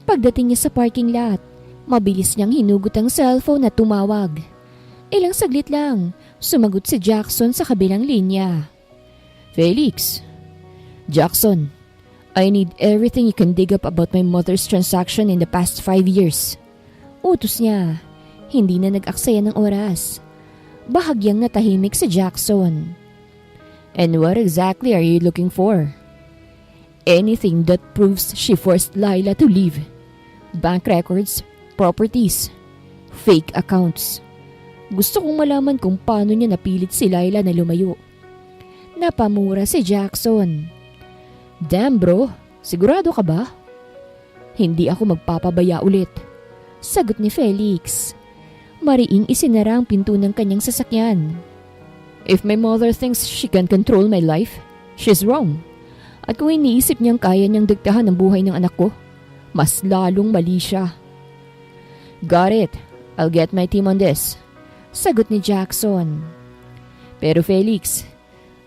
Pagdating niya sa parking lot, mabilis niyang hinugot ang cellphone at tumawag. Ilang saglit lang, sumagot si Jackson sa kabilang linya. Felix. Jackson, I need everything you can dig up about my mother's transaction in the past 5 years. Utos niya. Hindi na nag-aksaya ng oras. Bahagyang natahimik si Jackson. And what exactly are you looking for? Anything that proves she forced Laila to leave. Bank records, properties, fake accounts. Gusto kong malaman kung paano niya napilit si Laila na lumayo. Napamura si Jackson. Damn bro, sigurado ka ba? Hindi ako magpapabaya ulit. Sagot ni Felix. Mariing isinara ang pinto ng kanyang sasakyan. If my mother thinks she can control my life, she's wrong. At kung iniisip niyang kaya niyang diktahan ang buhay ng anak ko, mas lalong mali siya. Got it. I'll get my team on this. Sagot ni Jackson. Pero Felix,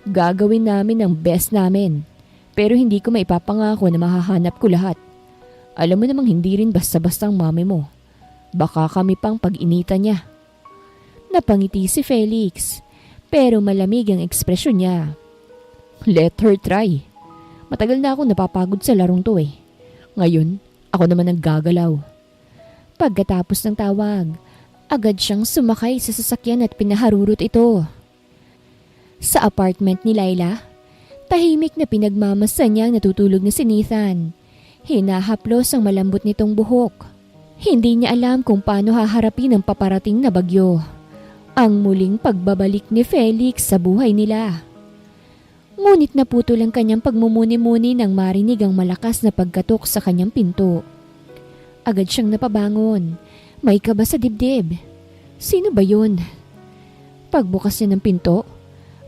gagawin namin ang best namin. Pero hindi ko maipapangako na mahahanap ko lahat. Alam mo namang hindi rin basta-basta ang mami mo. Baka kami pang pag-inita niya. Napangiti si Felix, pero malamig ang ekspresyon niya. Let her try. Matagal na ako napapagod sa larong to eh. Ngayon, ako naman ang gagalaw. Pagkatapos ng tawag, agad siyang sumakay sa sasakyan at pinaharurot ito. Sa apartment ni Laila, tahimik na pinagmamasan niyang natutulog na si Nathan. Hinahaplos ang malambot nitong buhok. Hindi niya alam kung paano haharapin ang paparating na bagyo. Ang muling pagbabalik ni Felix sa buhay nila. Ngunit naputol ang kanyang pagmumuni-muni nang marinig ang malakas na pagkatok sa kanyang pinto. Agad siyang napabangon. May kaba sa dibdib. Sino ba yun? Pagbukas niya ng pinto,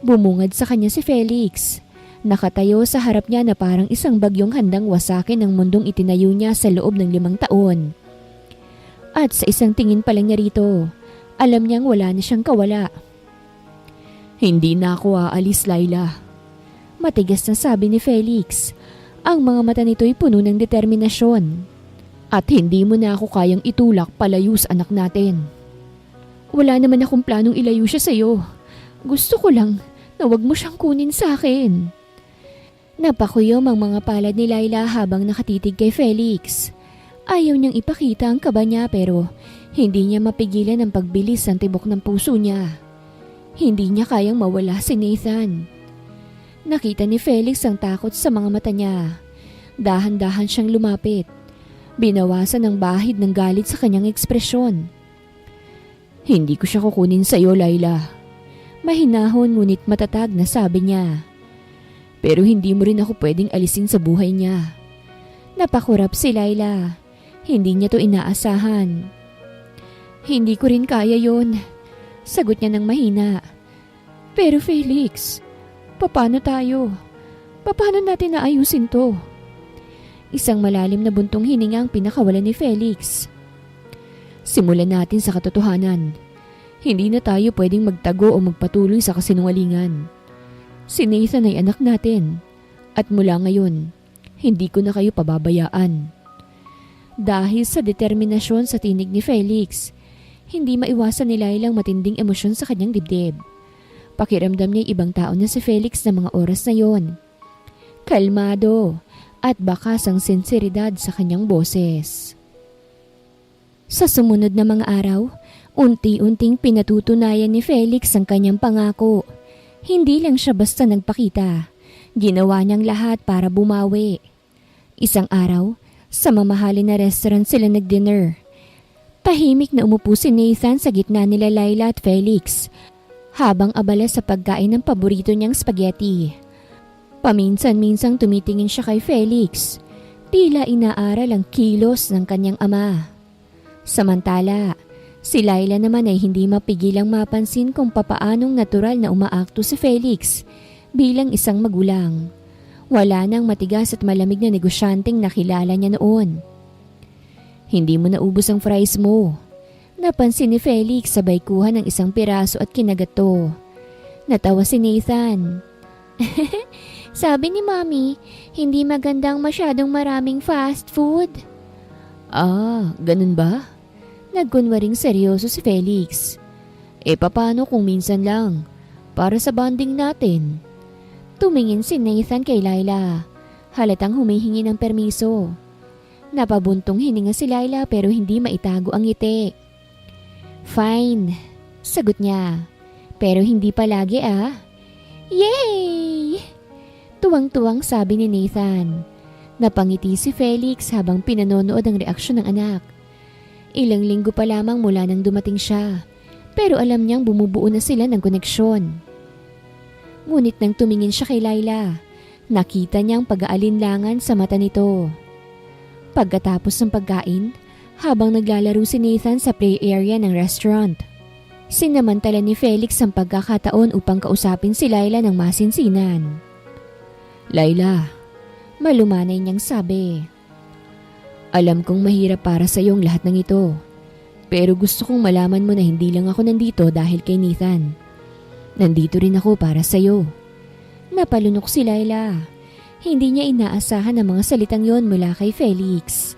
bumungad sa kanya si Felix. Nakatayo sa harap niya na parang isang bagyong handang wasakin ang mundong itinayo niya sa loob ng 5 taon. At sa isang tingin pa lang niya rito, alam niyang wala na siyang kawala. Hindi na ako aalis, Laila. Matigas na sabi ni Felix. Ang mga mata nito'y puno ng determinasyon. At hindi mo na ako kayang itulak palayo sa anak natin. Wala naman akong planong ilayo siya sa'yo. Gusto ko lang na wag mo siyang kunin sa akin. Napakuyom ang mga palad ni Laila habang nakatitig kay Felix. Ayaw niyang ipakita ang kaba niya pero hindi niya mapigilan ang pagbilis ng tibok ng puso niya. Hindi niya kayang mawala si Nathan. Nakita ni Felix ang takot sa mga mata niya. Dahan-dahan siyang lumapit. Binawasan ang bahid ng galit sa kanyang ekspresyon. Hindi ko siya kukunin sa iyo, Laila. Mahinahon ngunit matatag na sabi niya. Pero hindi mo rin ako pwedeng alisin sa buhay niya. Napakurap si Laila. Hindi niya to inaasahan. Hindi ko rin kaya yon. Sagot niya ng mahina. Pero Felix, paano tayo? Paano natin naayusin to? Isang malalim na buntong hininga ang pinakawalan ni Felix. Simulan natin sa katotohanan. Hindi na tayo pwedeng magtago o magpatuloy sa kasinungalingan. Si Nathan ay anak natin. At mula ngayon, hindi ko na kayo pababayaan. Dahil sa determinasyon sa tinig ni Felix, hindi maiwasan ni Lailang matinding emosyon sa kanyang dibdib. Pakiramdam niya ibang tao na si Felix na mga oras na yon. Kalmado at bakas ang sinseridad sa kanyang boses. Sa sumunod na mga araw, unti-unting pinatutunayan ni Felix ang kanyang pangako. Hindi lang siya basta nagpakita. Ginawa niyang lahat para bumawi. Isang araw, sa mamahalin na restaurant sila nag-dinner. Tahimik na umupo si Nathan sa gitna nila Laila at Felix, habang abala sa pagkain ng paborito niyang spaghetti. Paminsan-minsang tumitingin siya kay Felix, tila inaaral ang kilos ng kanyang ama. Samantala, si Laila naman ay hindi mapigilang mapansin kung papaanong natural na umaakto si Felix bilang isang magulang. Wala nang matigas at malamig na negosyanteng nakilala niya noon. Hindi mo naubos ang fries mo. Napansin ni Felix sabay kuha ng isang piraso at kinagat to. Natawa si Nathan. Sabi ni Mommy, hindi magandang masyadong maraming fast food. Ah, ganun ba? Nagkunwaring seryoso si Felix. Paano kung minsan lang? Para sa bonding natin. Tumingin si Nathan kay Laila. Halatang humihingi ng permiso. Napabuntong hininga si Laila pero hindi maitago ang ngiti. Fine, sagot niya. Pero hindi palagi ah. Yay! Tuwang-tuwang sabi ni Nathan. Napangiti si Felix habang pinanonood ang reaksyon ng anak. Ilang linggo pa lamang mula nang dumating siya. Pero alam niyang bumubuo na sila ng koneksyon. Ngunit nang tumingin siya kay Laila, nakita niyang pag-aalinlangan sa mata nito. Pagkatapos ng pagkain, habang naglalaro si Nathan sa play area ng restaurant, sinamantala ni Felix ang pagkakataon upang kausapin si Laila ng masinsinan. Laila, malumanay niyang sabi. Alam kong mahirap para sa iyong lahat ng ito, pero gusto kong malaman mo na hindi lang ako nandito dahil kay Nathan. Nandito rin ako para sa iyo. Napalunok si Laila. Hindi niya inaasahan ang mga salitang yon mula kay Felix.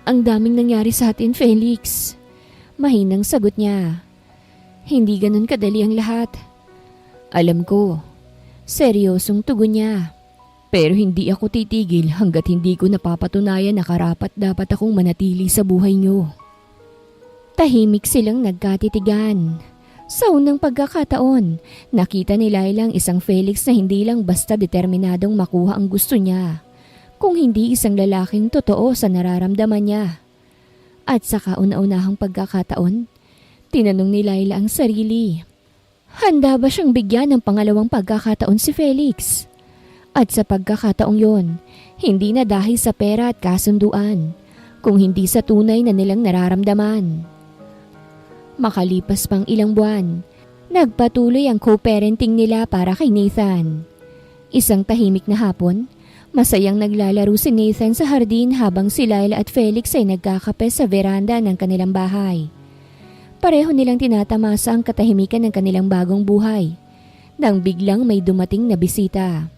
Ang daming nangyari sa atin, Felix. Mahinang sagot niya. Hindi ganun kadali ang lahat. Alam ko. Seryosong tugon niya. Pero hindi ako titigil hanggat hindi ko napapatunayan na karapat dapat akong manatili sa buhay niyo. Tahimik silang nagkatitigan. Sa unang pagkakataon, nakita ni Laila ang isang Felix na hindi lang basta determinadong makuha ang gusto niya, kung hindi isang lalaking totoo sa nararamdaman niya. At sa kauna-unahang pagkakataon, tinanong ni Laila ang sarili. Handa ba siyang bigyan ng pangalawang pagkakataon si Felix? At sa pagkakataong yon, hindi na dahil sa pera at kasunduan, kung hindi sa tunay na nilang nararamdaman. Makalipas pang ilang buwan, nagpatuloy ang co-parenting nila para kay Nathan. Isang tahimik na hapon, masayang naglalaro si Nathan sa hardin habang si Laila at Felix ay nagkakape sa veranda ng kanilang bahay. Pareho nilang tinatamasa ang katahimikan ng kanilang bagong buhay, nang biglang may dumating na bisita.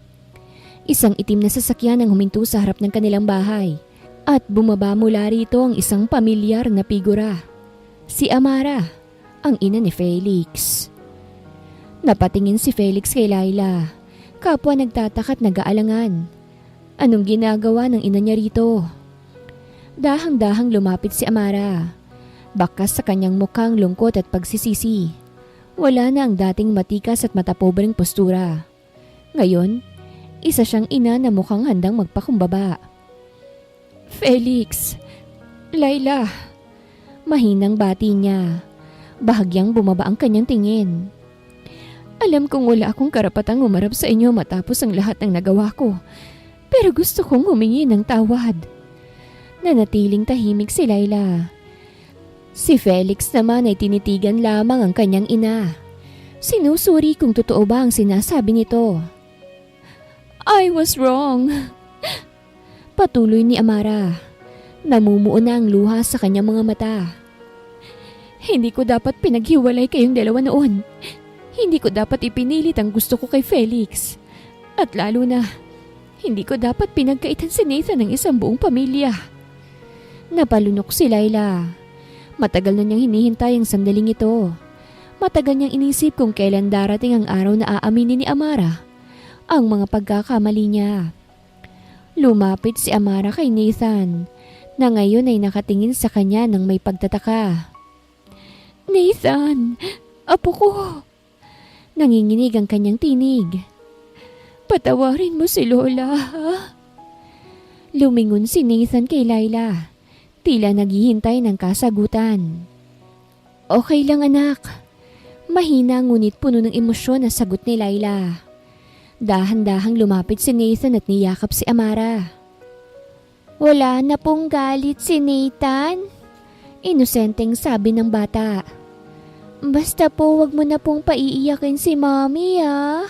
Isang itim na sasakyan ang huminto sa harap ng kanilang bahay, at bumaba mula rito ang isang pamilyar na figura. Si Amara, ang ina ni Felix. Napatingin si Felix kay Laila, kapwa nagtataka at nag-aalangan. Anong ginagawa ng ina niya rito? Dahang-dahang lumapit si Amara. Bakas sa kanyang mukhang lungkot at pagsisisi. Wala na ang dating matikas at matapobreng postura. Ngayon, isa siyang ina na mukhang handang magpakumbaba. Felix, Laila. Mahinang bati niya. Bahagyang bumaba ang kanyang tingin. Alam kong wala akong karapatang umarap sa inyo matapos ang lahat ng nagawa ko. Pero gusto kong humingi ng tawad. Nanatiling tahimik si Laila. Si Felix naman ay tinitigan lamang ang kanyang ina. Sinusuri kung totoo ba ang sinasabi nito. I was wrong. Patuloy ni Amara. Namumuo na ang luha sa kanyang mga mata. Hindi ko dapat pinaghiwalay kayong dalawa noon. Hindi ko dapat ipinilit ang gusto ko kay Felix. At lalo na, hindi ko dapat pinagkaitan si Nathan ng isang buong pamilya. Napalunok si Laila. Matagal na niyang hinihintay ang sandaling ito. Matagal niyang inisip kung kailan darating ang araw na aaminin ni Amara ang mga pagkakamali niya. Lumapit si Amara kay Nathan, na ngayon ay nakatingin sa kanya ng may pagtataka. Nathan, apo ko. Nanginginig ang kanyang tinig. Patawarin mo si Lola, ha? Lumingon si Nathan kay Laila. Tila naghihintay ng kasagutan. Okay lang anak. Mahina ngunit puno ng emosyon na sagot ni Laila. Dahan-dahang lumapit si Nathan at niyakap si Amara. Wala na pong galit si Nathan. Inosenteng sabi ng bata. Basta po wag mo na pong paiiyakin si Mommy ah.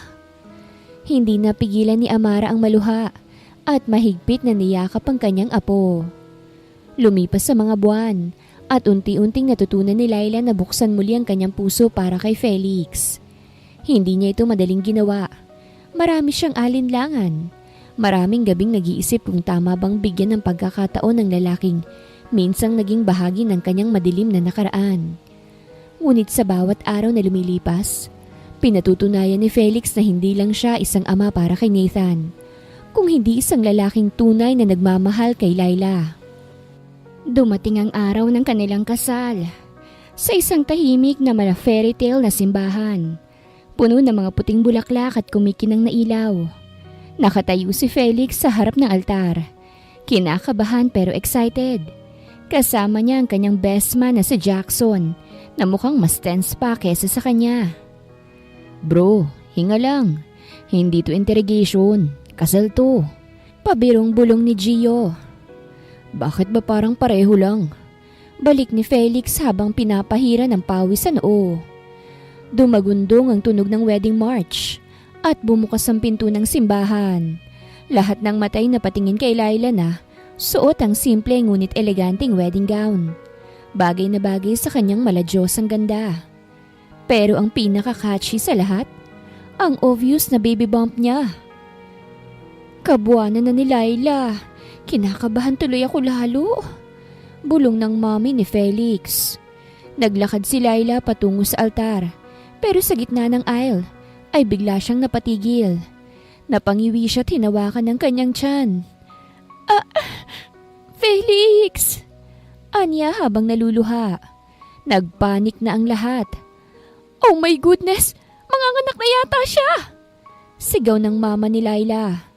Hindi napigilan ni Amara ang maluha at mahigpit na niyakap ang kanyang apo. Lumipas sa mga buwan at unti-unting natutunan ni Laila na buksan muli ang kanyang puso para kay Felix. Hindi niya ito madaling ginawa. Marami siyang alinlangan. Maraming gabing nag-iisip kung tama bang bigyan ng pagkakataon ng lalaking minsang naging bahagi ng kanyang madilim na nakaraan. Ngunit sa bawat araw na lumilipas, pinatutunayan ni Felix na hindi lang siya isang ama para kay Nathan, kung hindi isang lalaking tunay na nagmamahal kay Laila. Dumating ang araw ng kanilang kasal sa isang tahimik na mala fairy tale na simbahan. Puno ng mga puting bulaklak at kumikinang na ilaw. Nakatayo si Felix sa harap ng altar. Kinakabahan pero excited. Kasama niya ang kanyang best man na si Jackson na mukhang mas tense pa kesa sa kanya. Bro, hinga lang. Hindi to interrogation. Kasal to. Pabirong bulong ni Gio. Bakit ba parang pareho lang? Balik ni Felix habang pinapahira ng pawis sa noo. Dumagundong ang tunog ng wedding march at bumukas ang pinto ng simbahan. Lahat ng matay na patingin kay Laila na suot ang simple ngunit eleganteng wedding gown. Bagay na bagay sa kanyang maladyosang ganda. Pero ang pinaka-catchy sa lahat, ang obvious na baby bump niya. Kabuanan na ni Laila. Kinakabahan tuloy ako lalo. Bulong ng mommy ni Felix. Naglakad si Laila patungo sa altar. Pero sa gitna ng aisle ay bigla siyang napatigil. Napangiwi siya at hinawakan ng kanyang tiyan. Felix! Anya habang naluluha. Nagpanik na ang lahat. Oh my goodness! Manganganak na yata siya! Sigaw ng mama ni Laila.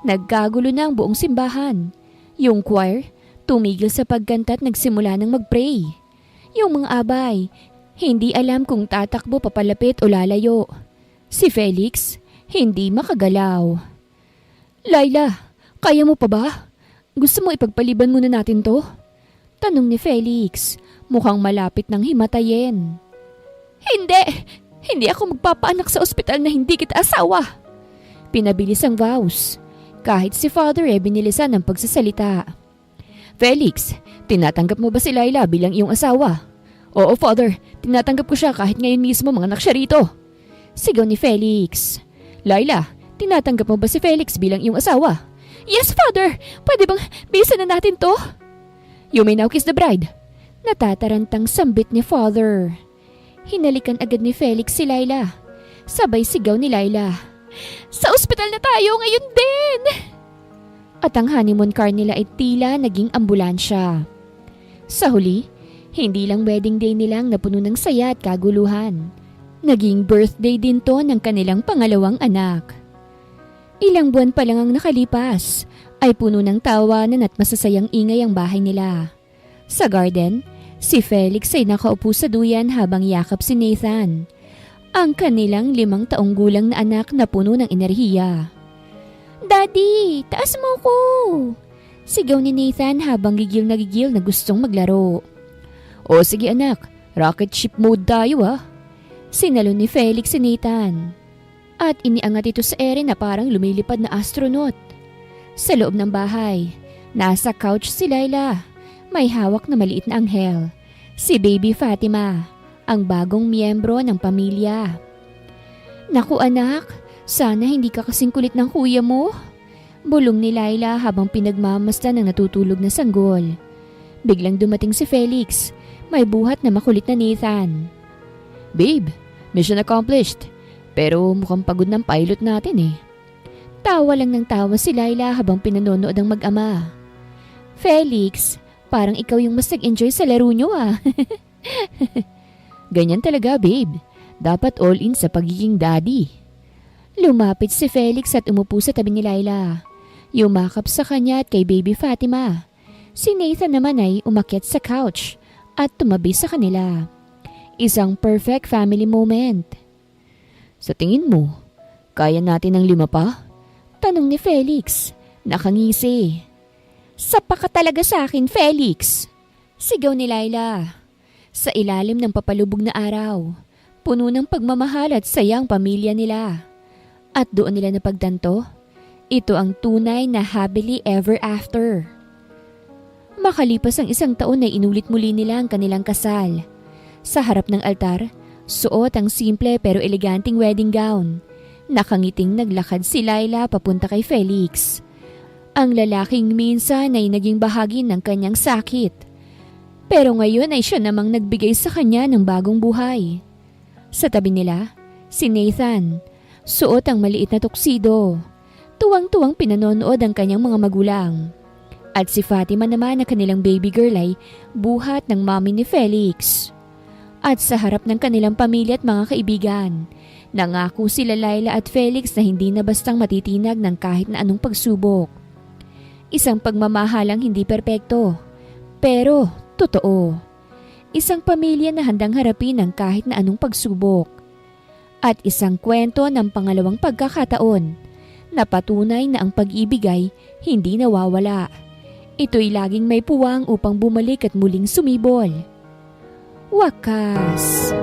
Nagkagulo na ang buong simbahan. Yung choir, tumigil sa pagkanta at nagsimula ng mag-pray. Yung mga abay, hindi alam kung tatakbo papalapit o lalayo. Si Felix, hindi makagalaw. Laila, kaya mo pa ba? Gusto mo ipagpaliban muna natin to? Tanong ni Felix, mukhang malapit ng himatayin. Hindi! Hindi ako magpapaanak sa ospital na hindi kita asawa. Pinabilis ang vows. Kahit si Father binilisan ng pagsasalita. Felix, tinatanggap mo ba si Laila bilang iyong asawa? Oo, Father. Tinatanggap ko siya kahit ngayon mismo manganak siya rito. Sigaw ni Felix. Laila, tinatanggap mo ba si Felix bilang iyong asawa? Yes, Father. Pwede bang bisa na natin to? You may now kiss the bride. Natatarantang sambit ni Father. Hinalikan agad ni Felix si Laila. Sabay sigaw ni Laila. Sa ospital na tayo ngayon din! At ang honeymoon car nila ay tila naging ambulansya. Sa huli, hindi lang wedding day nilang napuno ng saya at kaguluhan. Naging birthday din to ng kanilang pangalawang anak. Ilang buwan pa lang ang nakalipas, ay puno ng tawanan at masasayang ingay ang bahay nila. Sa garden, si Felix ay nakaupo sa duyan habang yakap si Nathan, ang kanilang 5 taong gulang na anak na puno ng enerhiya. Daddy, taas mo ko! Sigaw ni Nathan habang gigil na gustong maglaro. O sige anak, rocket ship mode tayo ah. Sinalo ni Felix si Nathan. At iniangat ito sa ere na parang lumilipad na astronaut. Sa loob ng bahay, nasa couch si Laila. May hawak na maliit na anghel. Si baby Fatima, ang bagong miyembro ng pamilya. Naku anak, sana hindi ka kasing kulit ng kuya mo. Bulong ni Laila habang pinagmamasdan ng natutulog na sanggol. Biglang dumating si Felix. May buhat na makulit na Nathan. Babe, mission accomplished. Pero mukhang pagod ng pilot natin eh. Tawa lang ng tawa si Laila habang pinanonood ang mag-ama. Felix, parang ikaw yung mas nag-enjoy sa laro nyo ah. Ganyan talaga babe. Dapat all in sa pagiging daddy. Lumapit si Felix at umupo sa tabi ni Laila. Yumakap sa kanya at kay baby Fatima. Si Nathan naman ay umakyat sa couch at tumabi sa kanila. Isang perfect family moment. Sa tingin mo, kaya natin ng 5 pa? Tanong ni Felix. Nakangisi. Sapa ka talaga sa akin, Felix! Sigaw ni Laila. Sa ilalim ng papalubog na araw, puno ng pagmamahal at sayang pamilya nila. At doon nila napagtanto, ito ang tunay na happily ever after. Makalipas ang 1 taon ay inulit muli nila ang kanilang kasal. Sa harap ng altar, suot ang simple pero eleganting wedding gown. Nakangiting naglakad si Laila papunta kay Felix. Ang lalaking minsan ay naging bahagi ng kanyang sakit. Pero ngayon ay siya namang nagbigay sa kanya ng bagong buhay. Sa tabi nila, si Nathan, suot ang maliit na tuksido. Tuwang-tuwang pinanonood ang kanyang mga magulang. At si Fatima naman na kanilang baby girl ay buhat ng mami ni Felix. At sa harap ng kanilang pamilya at mga kaibigan, nangako sila Laila at Felix na hindi na bastang matitinag ng kahit na anong pagsubok. Isang pagmamahalang hindi perpekto, pero totoo. Isang pamilya na handang harapin ang kahit na anong pagsubok. At isang kwento ng pangalawang pagkakataon na patunay na ang pag-ibig ay hindi nawawala. Ito'y laging may puwang upang bumalik at muling sumibol. Wakas.